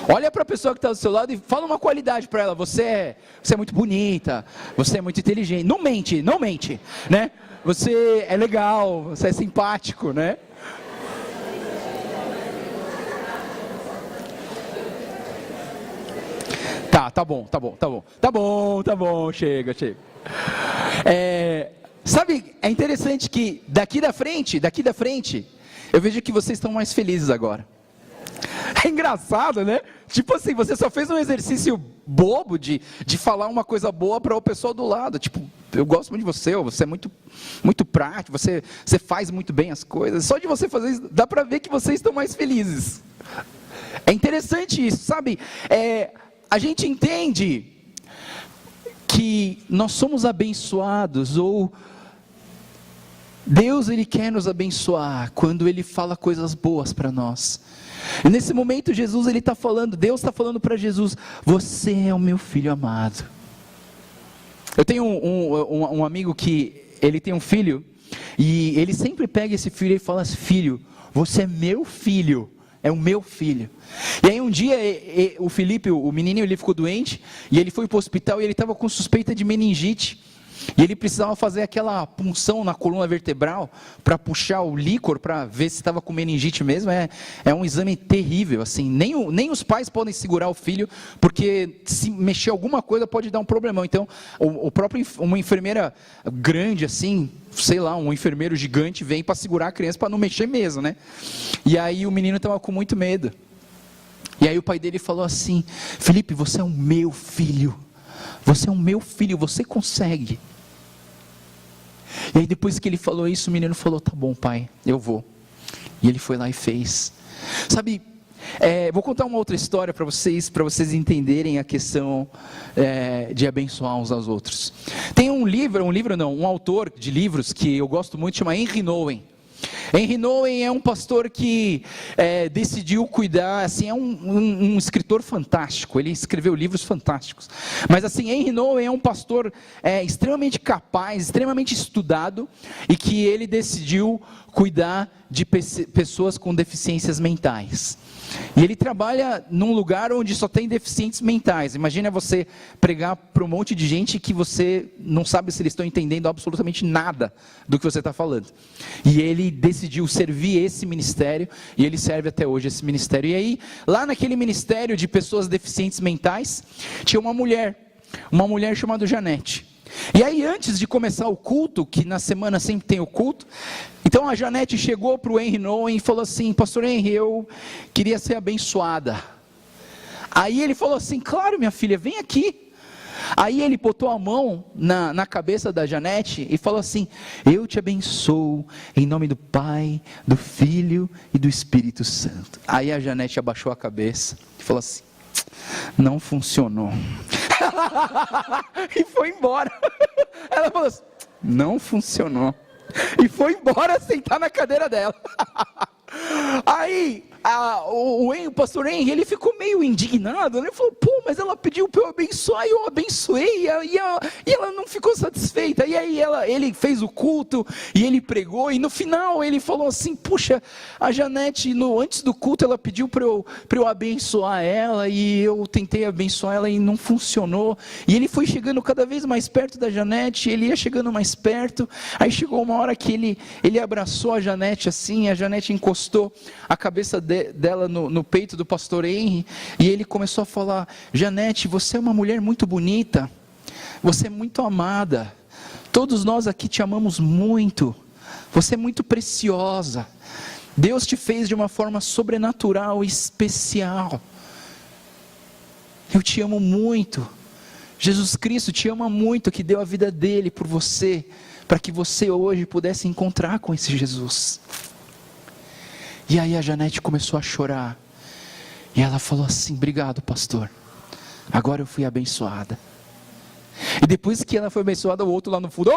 Olha para a pessoa que está do seu lado e fala uma qualidade para ela. Você é muito bonita, você é muito inteligente. Não mente, né? Você é legal, você é simpático, né? Tá bom, chega. Sabe, é interessante que daqui da frente, eu vejo que vocês estão mais felizes agora. É engraçado, né? Tipo assim, você só fez um exercício bobo de falar uma coisa boa para o pessoal do lado. Tipo, eu gosto muito de você é muito, muito prático, você faz muito bem as coisas. Só de você fazer isso, dá para ver que vocês estão mais felizes. É interessante isso, sabe? A gente entende que nós somos abençoados, ou Deus ele quer nos abençoar quando Ele fala coisas boas para nós. E nesse momento Jesus ele está falando, Deus está falando para Jesus: você é o meu filho amado. Eu tenho um amigo que ele tem um filho, e ele sempre pega esse filho e fala assim: filho, você é meu filho, é o meu filho. E aí um dia o Felipe, o menininho, ele ficou doente, e ele foi para o hospital e ele estava com suspeita de meningite. E ele precisava fazer aquela punção na coluna vertebral para puxar o líquor para ver se estava com meningite mesmo. É um exame terrível, assim. Nem os pais podem segurar o filho, porque se mexer alguma coisa pode dar um problemão. Então, uma enfermeira grande assim, sei lá, um enfermeiro gigante vem para segurar a criança para não mexer mesmo, né? E aí o menino estava com muito medo. E aí o pai dele falou assim: Felipe, você é o meu filho. Você é o meu filho, você consegue. E aí depois que ele falou isso, o menino falou: tá bom, pai, eu vou. E ele foi lá e fez. Sabe, vou contar uma outra história para vocês entenderem a questão de abençoar uns aos outros. Tem um autor de livros que eu gosto muito, chama Henry Nouwen. Henry Nouwen é um pastor que decidiu cuidar, assim, é um escritor fantástico, ele escreveu livros fantásticos, mas assim, Henry Nouwen é um pastor extremamente capaz, extremamente estudado, e que ele decidiu cuidar de pessoas com deficiências mentais. E ele trabalha num lugar onde só tem deficientes mentais. Imagina você pregar para um monte de gente que você não sabe se eles estão entendendo absolutamente nada do que você está falando. E ele decidiu servir esse ministério, e ele serve até hoje esse ministério. E aí, lá naquele ministério de pessoas deficientes mentais, tinha uma mulher chamada Janete. E aí, antes de começar o culto, que na semana sempre tem o culto, então a Janete chegou para o Henry Nouwen e falou assim: pastor Henry, eu queria ser abençoada. Aí ele falou assim: claro, minha filha, vem aqui. Aí ele botou a mão na cabeça da Janete e falou assim: eu te abençoo em nome do Pai, do Filho e do Espírito Santo. Aí a Janete abaixou a cabeça e falou assim: não funcionou. E foi embora. Ela falou assim: não funcionou. E foi embora sentar na cadeira dela. Aí o pastor Henry, ele ficou meio indignado, né? Ele falou: pô, mas ela pediu para eu abençoar, e eu abençoei, e ela não ficou satisfeita. E aí ele fez o culto, e ele pregou, e no final ele falou assim: puxa, a Janete, antes do culto, ela pediu para eu abençoar ela, e eu tentei abençoar ela e não funcionou. E ele foi chegando cada vez mais perto da Janete, ele ia chegando mais perto. Aí chegou uma hora que ele abraçou a Janete assim, a Janete encostou a cabeça dela no peito do pastor Henry, e ele começou a falar: Janete, você é uma mulher muito bonita, você é muito amada, todos nós aqui te amamos muito, você é muito preciosa, Deus te fez de uma forma sobrenatural e especial, eu te amo muito, Jesus Cristo te ama muito, que deu a vida dele por você, para que você hoje pudesse encontrar com esse Jesus. E aí a Janete começou a chorar, e ela falou assim: obrigado, pastor, agora eu fui abençoada. E depois que ela foi abençoada, o outro lá no fundo: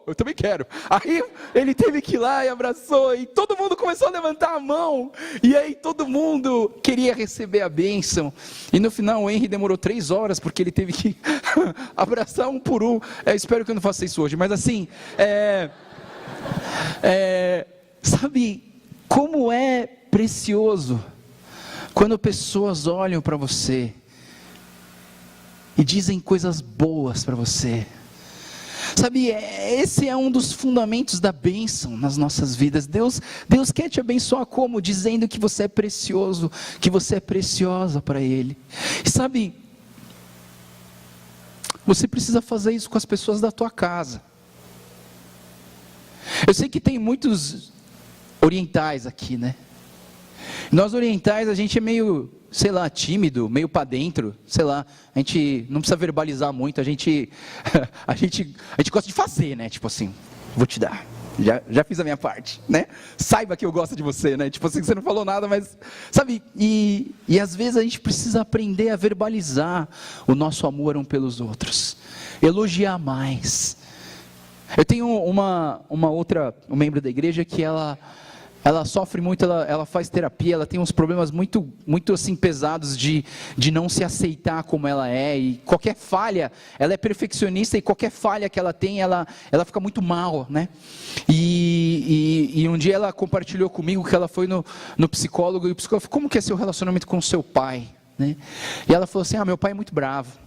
eu também quero. Aí ele teve que ir lá e abraçou, e todo mundo começou a levantar a mão, e aí todo mundo queria receber a bênção. E no final o Henry demorou 3 horas, porque ele teve que abraçar um por um. Espero que eu não faça isso hoje, mas assim, sabe como é precioso quando pessoas olham para você e dizem coisas boas para você. Sabe, esse é um dos fundamentos da bênção nas nossas vidas. Deus quer te abençoar como? Dizendo que você é precioso, que você é preciosa para Ele. E sabe, você precisa fazer isso com as pessoas da tua casa. Eu sei que tem muitos orientais aqui, né? Nós orientais, a gente é meio, sei lá, tímido, meio para dentro, sei lá, a gente não precisa verbalizar muito, a gente gosta de fazer, né? Tipo assim, vou te dar, já fiz a minha parte, né? Saiba que eu gosto de você, né? Tipo assim, você não falou nada, mas, sabe, e às vezes a gente precisa aprender a verbalizar o nosso amor um pelos outros, elogiar mais. Eu tenho uma outra, um membro da igreja que ela sofre muito, ela faz terapia, ela tem uns problemas muito, muito assim pesados de não se aceitar como ela é, e qualquer falha, ela é perfeccionista, e qualquer falha que ela tem, ela fica muito mal, né? E um dia ela compartilhou comigo que ela foi no psicólogo, e o psicólogo falou: como que é seu relacionamento com o seu pai, né? E ela falou assim: meu pai é muito bravo.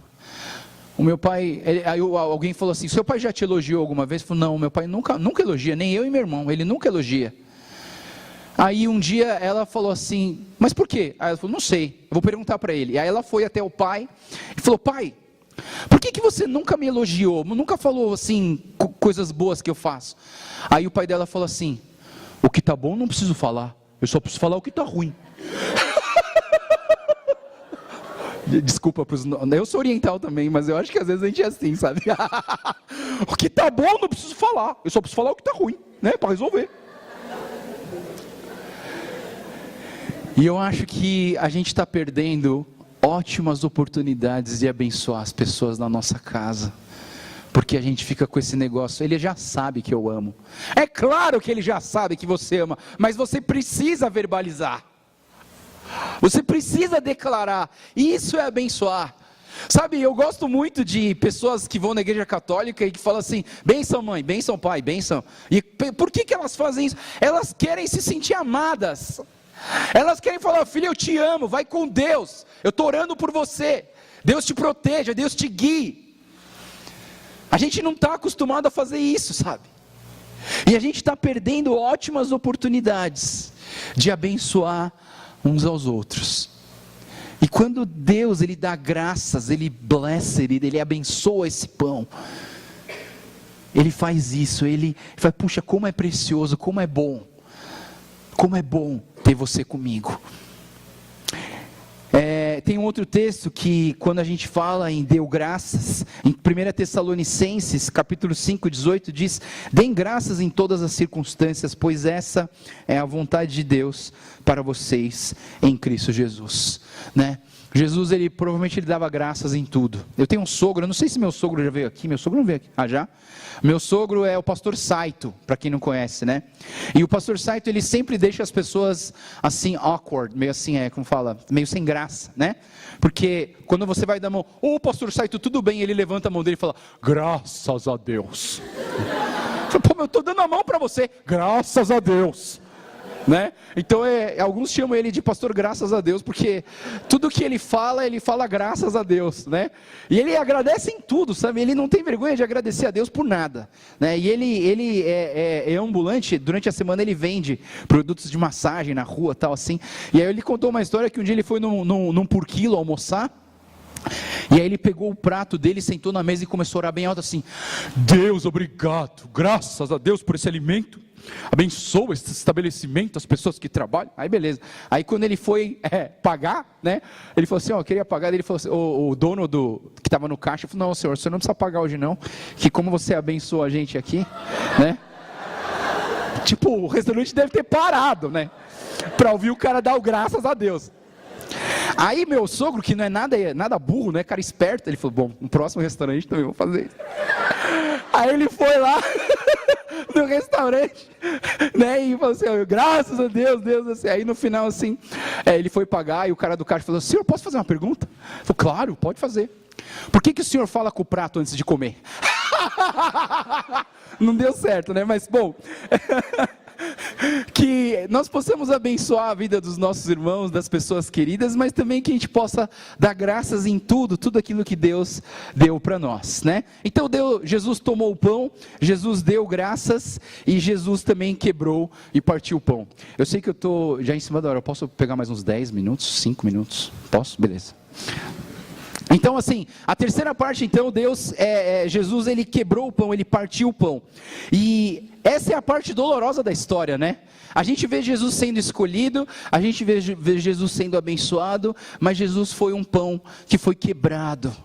O meu pai, aí alguém falou assim: seu pai já te elogiou alguma vez? Eu falei: não, meu pai nunca elogia, nem eu e meu irmão, ele nunca elogia. Aí um dia ela falou assim: mas por quê? Aí ela falou: não sei, eu vou perguntar para ele. Aí ela foi até o pai e falou: pai, por que você nunca me elogiou? Nunca falou assim, coisas boas que eu faço? Aí o pai dela falou assim: o que está bom não preciso falar, eu só preciso falar o que está ruim. Desculpa, eu sou oriental também, mas eu acho que às vezes a gente é assim, sabe? O que está bom não preciso falar, eu só preciso falar o que está ruim, né? Para resolver. E eu acho que a gente está perdendo ótimas oportunidades de abençoar as pessoas na nossa casa, porque a gente fica com esse negócio: ele já sabe que eu amo. É claro que ele já sabe que você ama, mas você precisa verbalizar, você precisa declarar, e isso é abençoar. Sabe, eu gosto muito de pessoas que vão na igreja católica e que falam assim: bênção mãe, bênção pai, bênção. E por que elas fazem isso? Elas querem se sentir amadas. Elas querem falar: filha, eu te amo, vai com Deus, eu estou orando por você, Deus te proteja, Deus te guie. A gente não está acostumado a fazer isso, sabe? E a gente está perdendo ótimas oportunidades de abençoar uns aos outros. E quando Deus, Ele dá graças, Ele blessa, Ele abençoa esse pão, ele faz isso, ele fala, puxa, como é precioso, como é bom ter você comigo. Tem um outro texto que, quando a gente fala em deu graças, em 1 Tessalonicenses, capítulo 5, 18, diz, deem graças em todas as circunstâncias, pois essa é a vontade de Deus para vocês em Cristo Jesus, né? Jesus, provavelmente ele dava graças em tudo. Eu tenho um sogro, eu não sei se meu sogro já veio aqui, meu sogro não veio aqui, já? Meu sogro é o pastor Saito, para quem não conhece, né? E o pastor Saito, ele sempre deixa as pessoas assim, awkward, meio assim, como fala, meio sem graça, né? Porque quando você vai dar a mão, pastor Saito, tudo bem? Ele levanta a mão dele e fala, graças a Deus. Pô, eu estou dando a mão para você, graças a Deus. Né? Então alguns chamam ele de pastor graças a Deus, porque tudo que ele fala graças a Deus, né? E ele agradece em tudo, sabe? Ele não tem vergonha de agradecer a Deus por nada, né? E ele é ambulante, durante a semana ele vende produtos de massagem na rua, tal assim. E aí ele contou uma história que um dia ele foi num por quilo almoçar. E aí ele pegou o prato dele, sentou na mesa e começou a orar bem alto assim, Deus, obrigado, graças a Deus por esse alimento, abençoa esse estabelecimento, as pessoas que trabalham. Aí beleza, aí quando ele foi pagar, né, ele falou assim, eu queria pagar. Ele falou assim, o dono que estava no caixa falou, não senhor, você não precisa pagar hoje não, que como você abençoou a gente aqui, né, tipo, o restaurante deve ter parado, né, para ouvir o cara dar o graças a Deus. Aí meu sogro, que não é nada burro, né, cara esperto, ele falou, bom, no próximo restaurante também vou fazer isso. Aí ele foi lá no restaurante, né, e falou assim, graças a Deus, assim. Aí no final assim, ele foi pagar e o cara do caixa falou, senhor, posso fazer uma pergunta? Ele falou, claro, pode fazer. Por que o senhor fala com o prato antes de comer? Não deu certo, né, mas bom... que nós possamos abençoar a vida dos nossos irmãos, das pessoas queridas, mas também que a gente possa dar graças em tudo aquilo que Deus deu para nós, né? Então Jesus tomou o pão, Jesus deu graças e Jesus também quebrou e partiu o pão. Eu sei que eu estou já em cima da hora, eu posso pegar mais uns 10 minutos, 5 minutos? Posso? Beleza. Então assim, a terceira parte então, Jesus ele quebrou o pão, ele partiu o pão, e essa é a parte dolorosa da história, né? A gente vê Jesus sendo escolhido, a gente vê Jesus sendo abençoado, mas Jesus foi um pão que foi quebrado.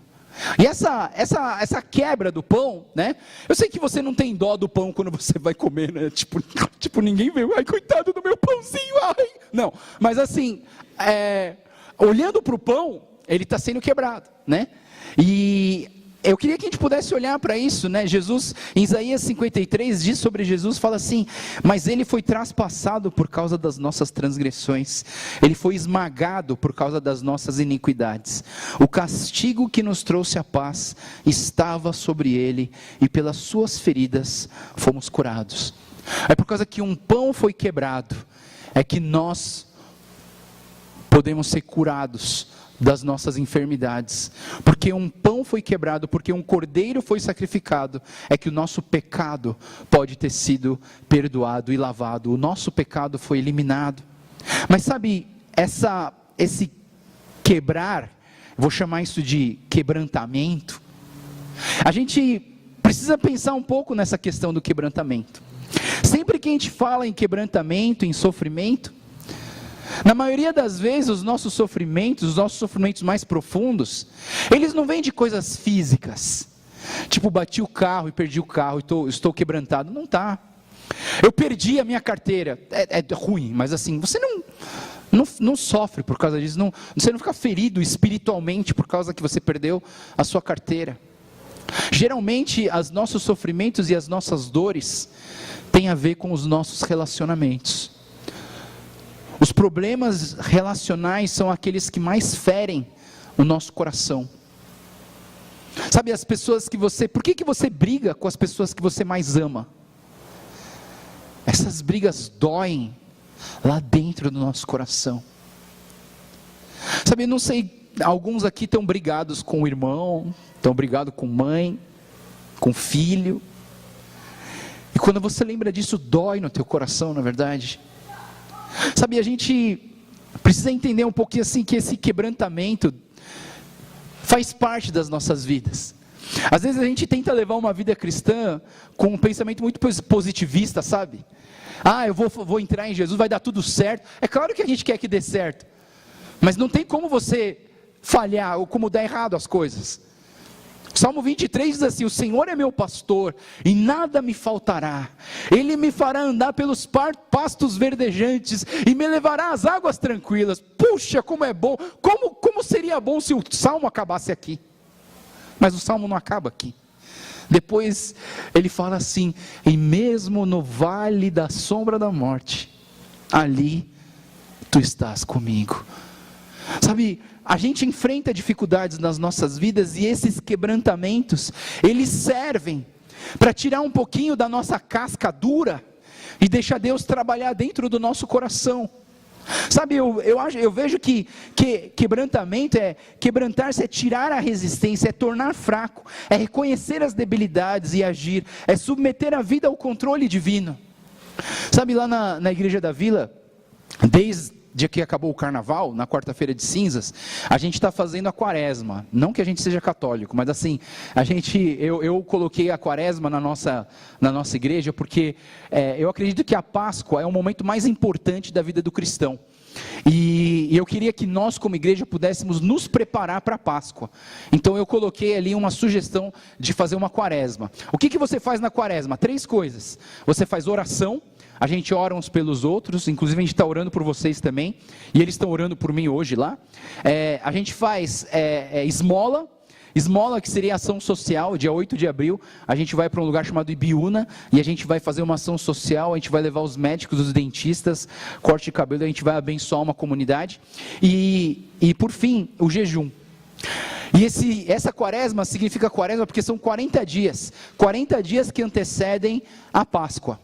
E essa quebra do pão, né? Eu sei que você não tem dó do pão quando você vai comer, né? Tipo ninguém vê, ai coitado do meu pãozinho, ai. Não, mas assim, olhando para o pão, ele está sendo quebrado, né? E eu queria que a gente pudesse olhar para isso, né? Jesus, em Isaías 53, diz sobre Jesus, fala assim, mas ele foi traspassado por causa das nossas transgressões, ele foi esmagado por causa das nossas iniquidades, o castigo que nos trouxe a paz estava sobre ele, e pelas suas feridas fomos curados. É por causa que um pão foi quebrado, é que nós podemos ser curados das nossas enfermidades, porque um pão foi quebrado, porque um cordeiro foi sacrificado, é que o nosso pecado pode ter sido perdoado e lavado, o nosso pecado foi eliminado. Mas sabe, esse quebrar, vou chamar isso de quebrantamento, a gente precisa pensar um pouco nessa questão do quebrantamento. Sempre que a gente fala em quebrantamento, em sofrimento, na maioria das vezes os nossos sofrimentos mais profundos, eles não vêm de coisas físicas, tipo bati o carro e perdi o carro e estou quebrantado, não está. Eu perdi a minha carteira, é ruim, mas assim, você não sofre por causa disso, você não fica ferido espiritualmente por causa que você perdeu a sua carteira. Geralmente os nossos sofrimentos e as nossas dores têm a ver com os nossos relacionamentos. Os problemas relacionais são aqueles que mais ferem o nosso coração. Sabe, as pessoas que por que você briga com as pessoas que você mais ama? Essas brigas doem lá dentro do nosso coração. Sabe, eu não sei, alguns aqui estão brigados com o irmão, estão brigados com mãe, com filho. E quando você lembra disso, dói no teu coração, na verdade. Sabe, a gente precisa entender um pouquinho assim, que esse quebrantamento faz parte das nossas vidas. Às vezes a gente tenta levar uma vida cristã com um pensamento muito positivista, sabe? Eu vou entrar em Jesus, vai dar tudo certo. É claro que a gente quer que dê certo, mas não tem como você falhar ou como dar errado as coisas. Salmo 23 diz assim: o Senhor é meu pastor e nada me faltará. Ele me fará andar pelos pastos verdejantes e me levará às águas tranquilas. Puxa, como é bom. Como seria bom se o Salmo acabasse aqui? Mas o Salmo não acaba aqui. Depois ele fala assim: e mesmo no vale da sombra da morte, ali tu estás comigo. Sabe, a gente enfrenta dificuldades nas nossas vidas, e esses quebrantamentos, eles servem para tirar um pouquinho da nossa casca dura e deixar Deus trabalhar dentro do nosso coração. Sabe, eu vejo que quebrantamento quebrantar-se é tirar a resistência, é tornar fraco, é reconhecer as debilidades e agir, é submeter a vida ao controle divino. Sabe, lá na igreja da Vila, desde que acabou o carnaval, na quarta-feira de cinzas, a gente está fazendo a quaresma. Não que a gente seja católico, mas assim, eu coloquei a quaresma na nossa igreja, porque eu acredito que a Páscoa é o momento mais importante da vida do cristão. E eu queria que nós, como igreja, pudéssemos nos preparar para a Páscoa. Então eu coloquei ali uma sugestão de fazer uma quaresma. O que você faz na quaresma? 3 coisas. Você faz oração. A gente ora uns pelos outros, inclusive a gente está orando por vocês também, e eles estão orando por mim hoje lá. A gente faz esmola, que seria ação social. Dia 8 de abril, a gente vai para um lugar chamado Ibiúna, e a gente vai fazer uma ação social, a gente vai levar os médicos, os dentistas, corte de cabelo, a gente vai abençoar uma comunidade, e por fim, o jejum. E essa quaresma significa quaresma porque são 40 dias que antecedem a Páscoa.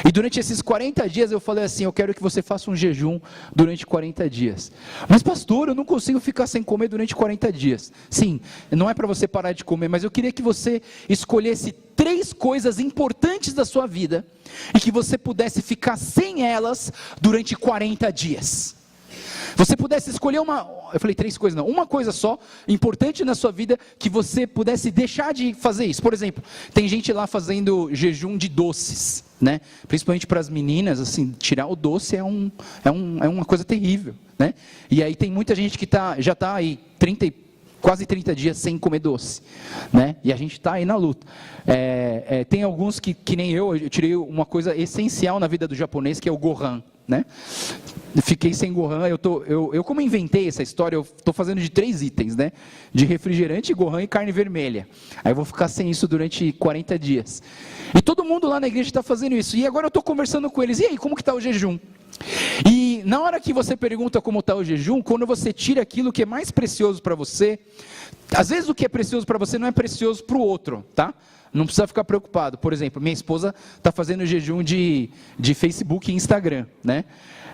E durante esses 40 dias eu falei assim: eu quero que você faça um jejum durante 40 dias. Mas pastor, eu não consigo ficar sem comer durante 40 dias. Sim, não é para você parar de comer, mas eu queria que você escolhesse 3 coisas importantes da sua vida e que você pudesse ficar sem elas durante 40 dias. Você pudesse escolher eu falei 3 coisas não, uma coisa só, importante na sua vida, que você pudesse deixar de fazer isso. Por exemplo, tem gente lá fazendo jejum de doces, né? Principalmente para as meninas, assim, tirar o doce é uma coisa terrível, né? E aí tem muita gente que já está aí quase 30 dias sem comer doce, né? E a gente está aí na luta. Tem alguns que nem eu tirei uma coisa essencial na vida do japonês, que é o Gohan, né? Fiquei sem Gohan. Eu como inventei essa história, eu estou fazendo de 3 itens, né? De refrigerante, Gohan e carne vermelha. Aí eu vou ficar sem isso durante 40 dias. E todo mundo lá na igreja está fazendo isso. E agora eu estou conversando com eles: e aí, como que está o jejum? E na hora que você pergunta como está o jejum, quando você tira aquilo que é mais precioso para você, às vezes o que é precioso para você não é precioso para o outro, tá? Não precisa ficar preocupado. Por exemplo, minha esposa está fazendo jejum de Facebook e Instagram, né?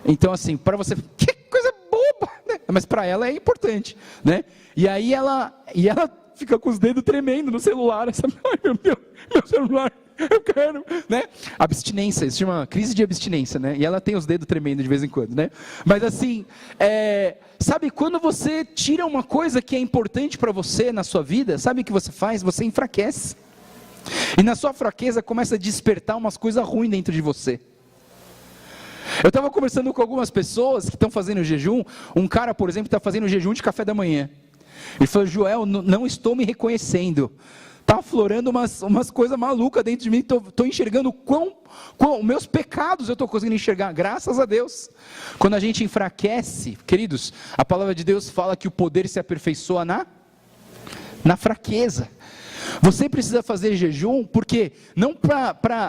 Então assim, para você, que coisa boba, né? Mas para ela é importante, né? E aí ela fica com os dedos tremendo no celular, sabe? Ai meu Deus, meu celular, eu quero, né? Abstinência, isso se chama crise de abstinência, né? E ela tem os dedos tremendo de vez em quando, né? Mas assim, sabe, quando você tira uma coisa que é importante para você na sua vida, sabe o que você faz? Você enfraquece. E na sua fraqueza começa a despertar umas coisas ruins dentro de você. Eu estava conversando com algumas pessoas que estão fazendo jejum. Um cara, por exemplo, está fazendo jejum de café da manhã. Ele falou: Joel, não estou me reconhecendo. Está aflorando umas coisas malucas dentro de mim. Estou enxergando meus pecados eu estou conseguindo enxergar, graças a Deus. Quando a gente enfraquece, queridos, a palavra de Deus fala que o poder se aperfeiçoa na fraqueza. Você precisa fazer jejum, porque não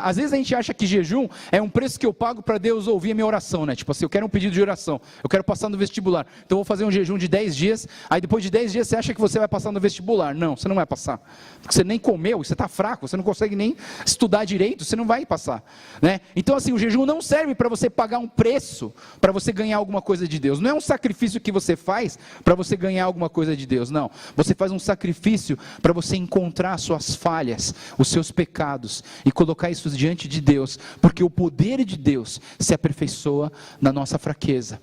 às vezes a gente acha que jejum é um preço que eu pago para Deus ouvir a minha oração, né? Tipo assim, eu quero um pedido de oração, eu quero passar no vestibular, então eu vou fazer um jejum de 10 dias, aí depois de 10 dias você acha que você vai passar no vestibular. Não, você não vai passar, porque você nem comeu, você está fraco, você não consegue nem estudar direito, você não vai passar, né? Então assim, o jejum não serve para você pagar um preço, para você ganhar alguma coisa de Deus. Não é um sacrifício que você faz para você ganhar alguma coisa de Deus, não. Você faz um sacrifício para você encontrar as suas falhas, os seus pecados, e colocar isso diante de Deus, porque o poder de Deus se aperfeiçoa na nossa fraqueza.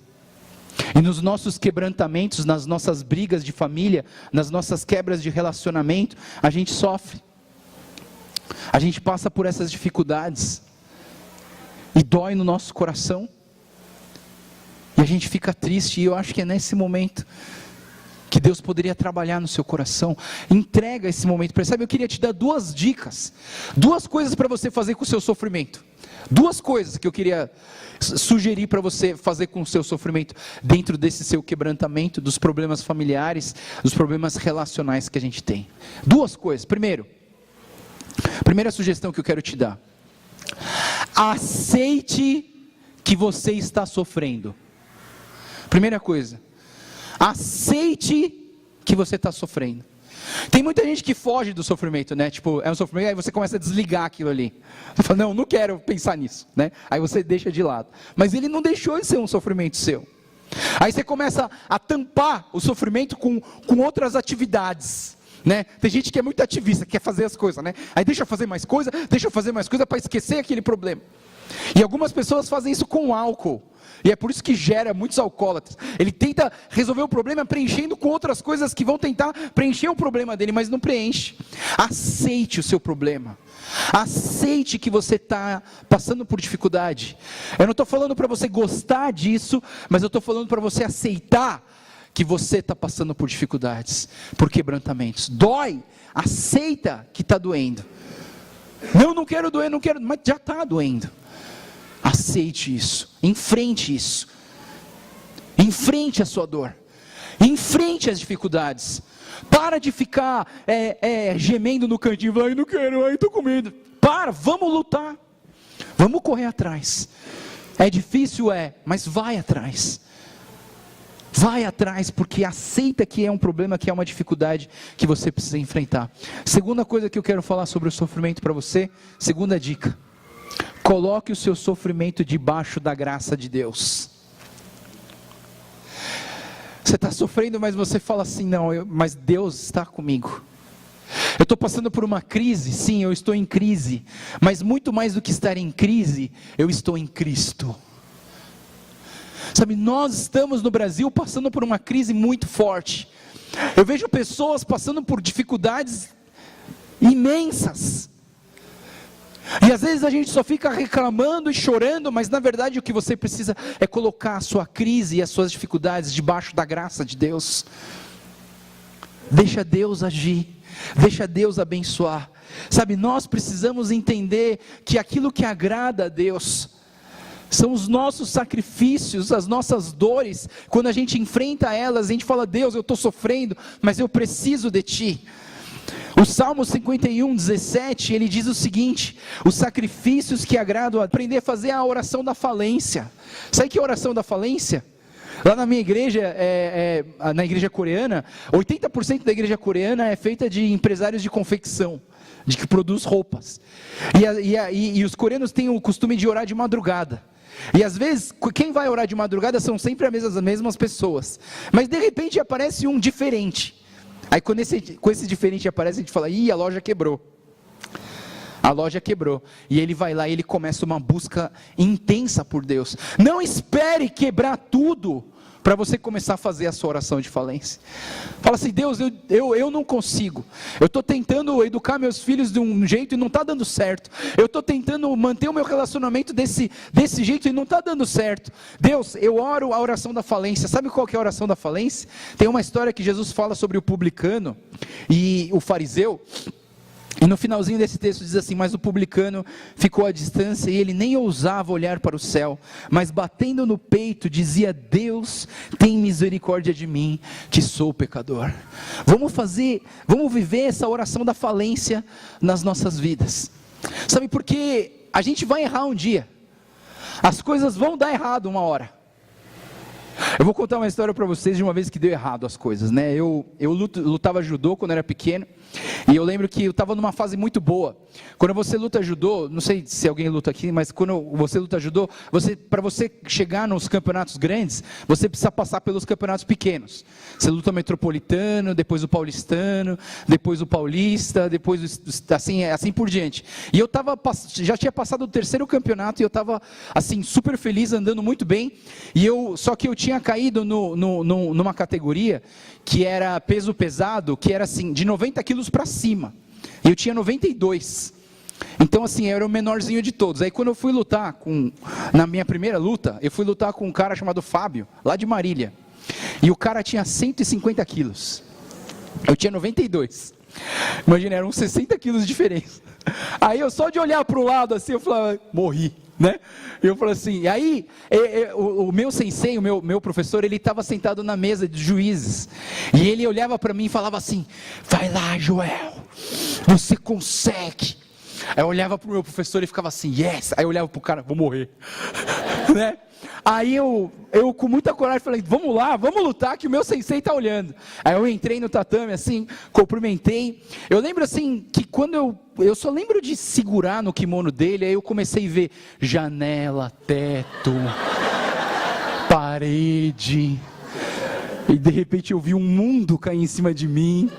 E nos nossos quebrantamentos, nas nossas brigas de família, nas nossas quebras de relacionamento, a gente sofre. A gente passa por essas dificuldades. E dói no nosso coração. E a gente fica triste. E eu acho que é nesse momento que Deus poderia trabalhar no seu coração. Entrega esse momento para ele. Sabe, eu queria te dar 2 dicas. 2 coisas para você fazer com o seu sofrimento. 2 coisas que eu queria sugerir para você fazer com o seu sofrimento, dentro desse seu quebrantamento, dos problemas familiares, dos problemas relacionais que a gente tem. 2 coisas. Primeira sugestão que eu quero te dar: aceite que você está sofrendo. Primeira coisa, aceite que você está sofrendo. Tem muita gente que foge do sofrimento, né? Tipo, é um sofrimento, aí você começa a desligar aquilo ali. Você fala, não quero pensar nisso, né? Aí você deixa de lado. Mas ele não deixou de ser um sofrimento seu. Aí você começa a tampar o sofrimento com outras atividades, né? Tem gente que é muito ativista, quer fazer as coisas, né? Aí deixa eu fazer mais coisa para esquecer aquele problema. E algumas pessoas fazem isso com álcool. E é por isso que gera muitos alcoólatras. Ele tenta resolver o problema preenchendo com outras coisas que vão tentar preencher o problema dele, mas não preenche. Aceite o seu problema. Aceite que você está passando por dificuldade. Eu não estou falando para você gostar disso, mas eu estou falando para você aceitar que você está passando por dificuldades, por quebrantamentos. Dói, aceita que está doendo. Não quero doer, mas já está doendo. Aceite isso, enfrente isso, enfrente a sua dor, enfrente as dificuldades. Para de ficar gemendo no cantinho, ai não quero, ai estou com medo. Vamos lutar, vamos correr atrás. É difícil, mas vai atrás. Vai atrás, porque aceita que é um problema, que é uma dificuldade que você precisa enfrentar. Segunda coisa que eu quero falar sobre o sofrimento para você, segunda dica: coloque o seu sofrimento debaixo da graça de Deus. Você está sofrendo, mas você fala assim, mas Deus está comigo. Eu estou passando por uma crise, sim, eu estou em crise, mas muito mais do que estar em crise, eu estou em Cristo. Sabe, nós estamos no Brasil passando por uma crise muito forte. Eu vejo pessoas passando por dificuldades imensas. E às vezes a gente só fica reclamando e chorando, mas na verdade o que você precisa é colocar a sua crise e as suas dificuldades debaixo da graça de Deus. Deixa Deus agir, deixa Deus abençoar. Sabe, nós precisamos entender que aquilo que agrada a Deus são os nossos sacrifícios, as nossas dores. Quando a gente enfrenta elas, a gente fala, Deus, eu estou sofrendo, mas eu preciso de Ti. O Salmo 51:17, ele diz o seguinte: os sacrifícios que agradam a aprender a fazer a oração da falência. Sabe o que é a oração da falência? Lá na minha igreja, na igreja coreana, 80% da igreja coreana é feita de empresários de confecção, de que produz roupas. E os coreanos têm o costume de orar de madrugada. E às vezes, quem vai orar de madrugada são sempre as mesmas pessoas. Mas de repente aparece um diferente. Aí quando esse diferente aparece, a gente fala, a loja quebrou. A loja quebrou. E ele vai lá e ele começa uma busca intensa por Deus. Não espere quebrar tudo para você começar a fazer a sua oração de falência. Fala assim, Deus, eu não consigo. Eu estou tentando educar meus filhos de um jeito e não está dando certo. Eu estou tentando manter o meu relacionamento desse jeito e não está dando certo. Deus, eu oro a oração da falência. Sabe qual que é a oração da falência? Tem uma história que Jesus fala sobre o publicano e o fariseu. E no finalzinho desse texto diz assim, mas o publicano ficou à distância e ele nem ousava olhar para o céu, mas batendo no peito dizia, Deus tem misericórdia de mim, que sou pecador. Vamos viver essa oração da falência nas nossas vidas. Sabe, porque a gente vai errar um dia, as coisas vão dar errado uma hora. Eu vou contar uma história para vocês de uma vez que deu errado as coisas, né? Eu lutava judô quando era pequeno, e eu lembro que eu estava numa fase muito boa. Quando você luta judô, não sei se alguém luta aqui, mas quando você luta judô, para você chegar nos campeonatos grandes, você precisa passar pelos campeonatos pequenos. Você luta metropolitano, depois o paulistano, depois o paulista, depois assim por diante. E eu já tinha passado o terceiro campeonato e eu estava assim super feliz, andando muito bem. Só que eu tinha tinha caído numa categoria que era peso pesado, que era assim, de 90 quilos para cima. E eu tinha 92. Então assim, eu era o menorzinho de todos. Aí quando eu fui lutar, na minha primeira luta, eu fui lutar com um cara chamado Fábio, lá de Marília. E o cara tinha 150 quilos. Eu tinha 92. Imagina, eram 60 quilos de diferença. Aí eu só de olhar para o lado assim, eu falava, morri, né? Eu falei assim, aí o meu sensei, o meu professor, ele estava sentado na mesa de juízes. E ele olhava para mim e falava assim, vai lá, Joel, você consegue. Aí eu olhava para o meu professor e ficava assim, yes. Aí eu olhava para o cara, vou morrer. Né? Aí eu com muita coragem falei, vamos lá, vamos lutar que o meu sensei está olhando. Aí eu entrei no tatame assim, cumprimentei. Eu lembro assim, que quando eu só lembro de segurar no kimono dele, aí eu comecei a ver janela, teto, parede. E de repente eu vi um mundo cair em cima de mim.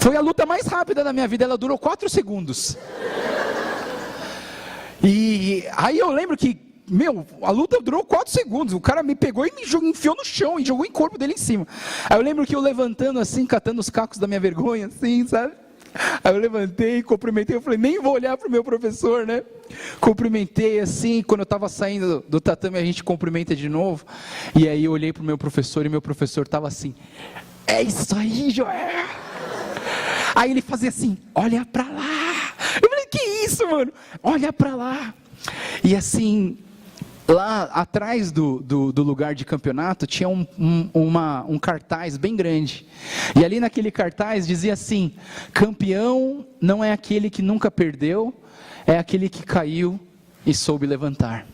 Foi a luta mais rápida da minha vida, ela durou 4 segundos. E aí eu lembro que, a luta durou 4 segundos, o cara me pegou e me enfiou no chão, e jogou o corpo dele em cima. Aí eu lembro que eu levantando assim, catando os cacos da minha vergonha, assim, sabe? Aí eu levantei, cumprimentei, eu falei, nem vou olhar pro meu professor, né? Cumprimentei assim, quando eu estava saindo do tatame, a gente cumprimenta de novo. E aí eu olhei pro meu professor, e meu professor estava assim, é isso aí, Joel! Aí ele fazia assim, olha pra lá. Eu falei, que isso, mano? Olha pra lá. E assim, lá atrás do lugar de campeonato, tinha um cartaz bem grande. E ali naquele cartaz dizia assim, campeão não é aquele que nunca perdeu, é aquele que caiu e soube levantar.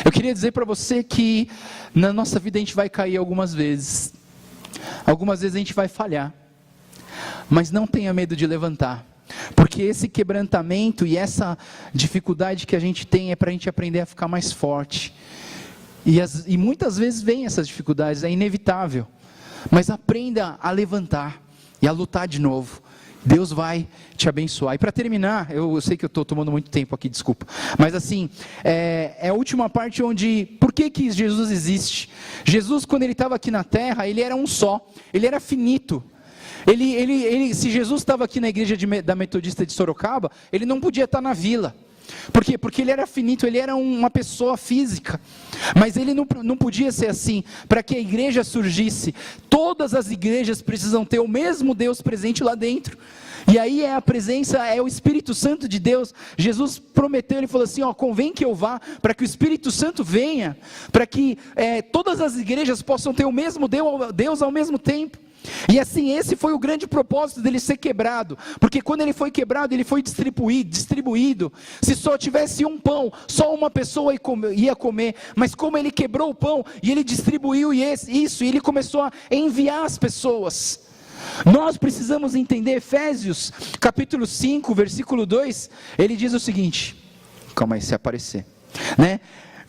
Eu queria dizer para você que na nossa vida a gente vai cair algumas vezes. Algumas vezes a gente vai falhar. Mas não tenha medo de levantar, porque esse quebrantamento e essa dificuldade que a gente tem é para a gente aprender a ficar mais forte. E muitas vezes vem essas dificuldades, é inevitável, mas aprenda a levantar e a lutar de novo. Deus vai te abençoar. E para terminar, eu sei que eu estou tomando muito tempo aqui, desculpa, mas assim, é a última parte onde, por que Jesus existe? Jesus, quando ele estava aqui na terra, ele era um só, ele era finito. Se Jesus estava aqui na igreja da Metodista de Sorocaba, ele não podia estar na vila. Por quê? Porque ele era finito, ele era uma pessoa física. Mas ele não podia ser assim. Para que a igreja surgisse, todas as igrejas precisam ter o mesmo Deus presente lá dentro. E aí a presença, é o Espírito Santo de Deus. Jesus prometeu, ele falou assim, convém que eu vá, para que o Espírito Santo venha, para que todas as igrejas possam ter o mesmo Deus ao mesmo tempo. E assim, esse foi o grande propósito dele ser quebrado, porque quando ele foi quebrado, ele foi distribuído. Se só tivesse um pão, só uma pessoa ia comer, mas como ele quebrou o pão, e ele distribuiu isso, e ele começou a enviar as pessoas. Nós precisamos entender, Efésios capítulo 5, versículo 2, ele diz o seguinte, calma aí, se aparecer, né?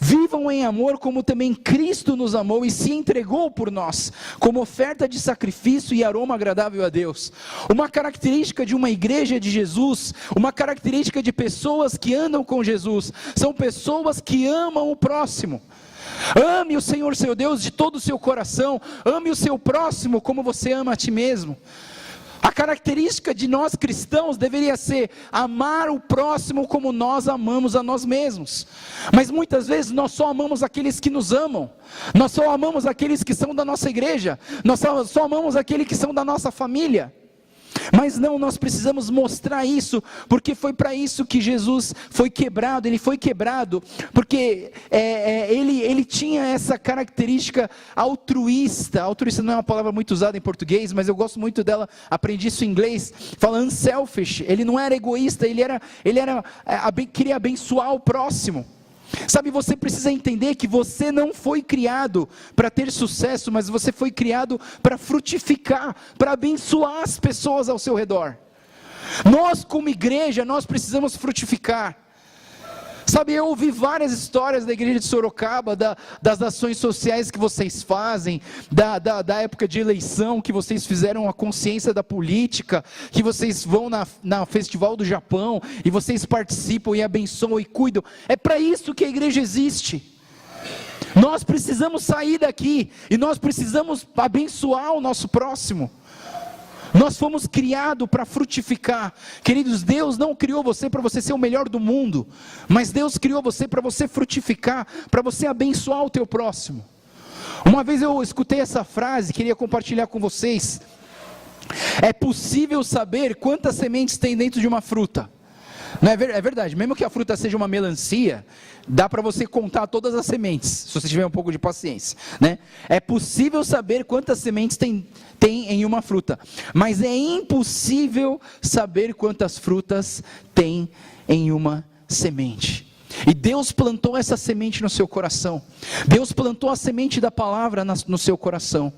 Vivam em amor como também Cristo nos amou e se entregou por nós, como oferta de sacrifício e aroma agradável a Deus. Uma característica de uma igreja de Jesus, uma característica de pessoas que andam com Jesus, são pessoas que amam o próximo. Ame o Senhor seu Deus de todo o seu coração, ame o seu próximo como você ama a ti mesmo. A característica de nós cristãos deveria ser amar o próximo como nós amamos a nós mesmos. Mas muitas vezes nós só amamos aqueles que nos amam. Nós só amamos aqueles que são da nossa igreja. Nós só amamos aqueles que são da nossa família. Mas não, nós precisamos mostrar isso, porque foi para isso que Jesus foi quebrado. Ele foi quebrado porque ele tinha essa característica altruísta. Altruísta não é uma palavra muito usada em português, mas eu gosto muito dela, aprendi isso em inglês. Fala unselfish, ele não era egoísta, queria abençoar o próximo. Sabe, você precisa entender que você não foi criado para ter sucesso, mas você foi criado para frutificar, para abençoar as pessoas ao seu redor. Nós como igreja, nós precisamos frutificar. Sabe, eu ouvi várias histórias da igreja de Sorocaba, das ações sociais que vocês fazem, da época de eleição, que vocês fizeram a consciência da política, que vocês vão na Festival do Japão, e vocês participam e abençoam e cuidam. É para isso que a igreja existe. Nós precisamos sair daqui e nós precisamos abençoar o nosso próximo. Nós fomos criados para frutificar. Queridos, Deus não criou você para você ser o melhor do mundo, mas Deus criou você para você frutificar, para você abençoar o teu próximo. Uma vez eu escutei essa frase, queria compartilhar com vocês. É possível saber quantas sementes tem dentro de uma fruta. Não é verdade, mesmo que a fruta seja uma melancia, dá para você contar todas as sementes, se você tiver um pouco de paciência, né? É possível saber quantas sementes tem em uma fruta, mas é impossível saber quantas frutas tem em uma semente. E Deus plantou essa semente no seu coração. Deus plantou a semente da palavra no seu coração.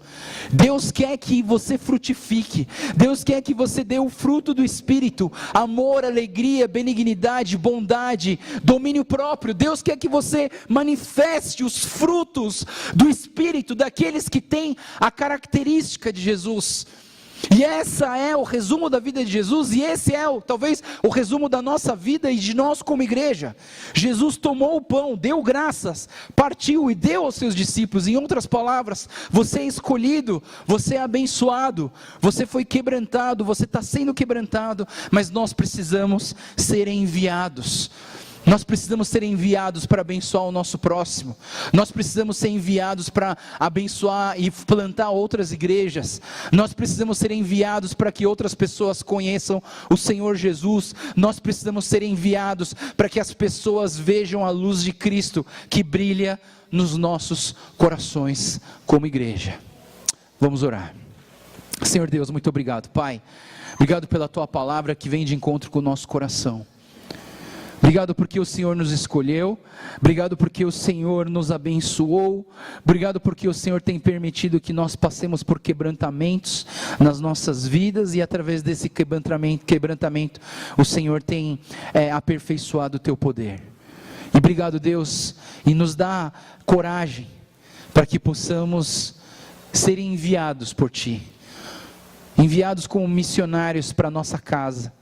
Deus quer que você frutifique. Deus quer que você dê o fruto do Espírito: amor, alegria, benignidade, bondade, domínio próprio. Deus quer que você manifeste os frutos do Espírito, daqueles que têm a característica de Jesus. E essa é o resumo da vida de Jesus, e esse é talvez o resumo da nossa vida e de nós como igreja. Jesus tomou o pão, deu graças, partiu e deu aos seus discípulos. Em outras palavras, você é escolhido, você é abençoado, você foi quebrantado, você está sendo quebrantado, mas nós precisamos ser enviados. Nós precisamos ser enviados para abençoar o nosso próximo. Nós precisamos ser enviados para abençoar e plantar outras igrejas. Nós precisamos ser enviados para que outras pessoas conheçam o Senhor Jesus. Nós precisamos ser enviados para que as pessoas vejam a luz de Cristo que brilha nos nossos corações como igreja. Vamos orar. Senhor Deus, muito obrigado, Pai. Obrigado pela Tua palavra que vem de encontro com o nosso coração. Obrigado porque o Senhor nos escolheu, obrigado porque o Senhor nos abençoou, obrigado porque o Senhor tem permitido que nós passemos por quebrantamentos nas nossas vidas, e através desse quebrantamento o Senhor tem aperfeiçoado o teu poder. E obrigado, Deus, e nos dá coragem para que possamos ser enviados por Ti, enviados como missionários para a nossa casa,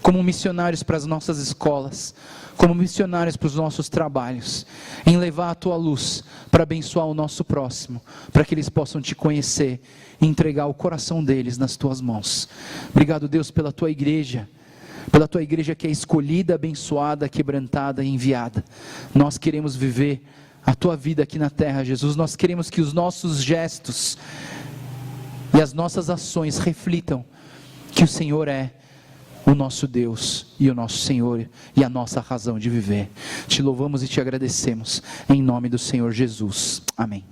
como missionários para as nossas escolas, como missionários para os nossos trabalhos, em levar a Tua luz para abençoar o nosso próximo, para que eles possam Te conhecer e entregar o coração deles nas Tuas mãos. Obrigado, Deus, pela Tua igreja que é escolhida, abençoada, quebrantada e enviada. Nós queremos viver a Tua vida aqui na terra, Jesus. Nós queremos que os nossos gestos e as nossas ações reflitam que o Senhor é o nosso Deus e o nosso Senhor e a nossa razão de viver. Te louvamos e te agradecemos em nome do Senhor Jesus. Amém.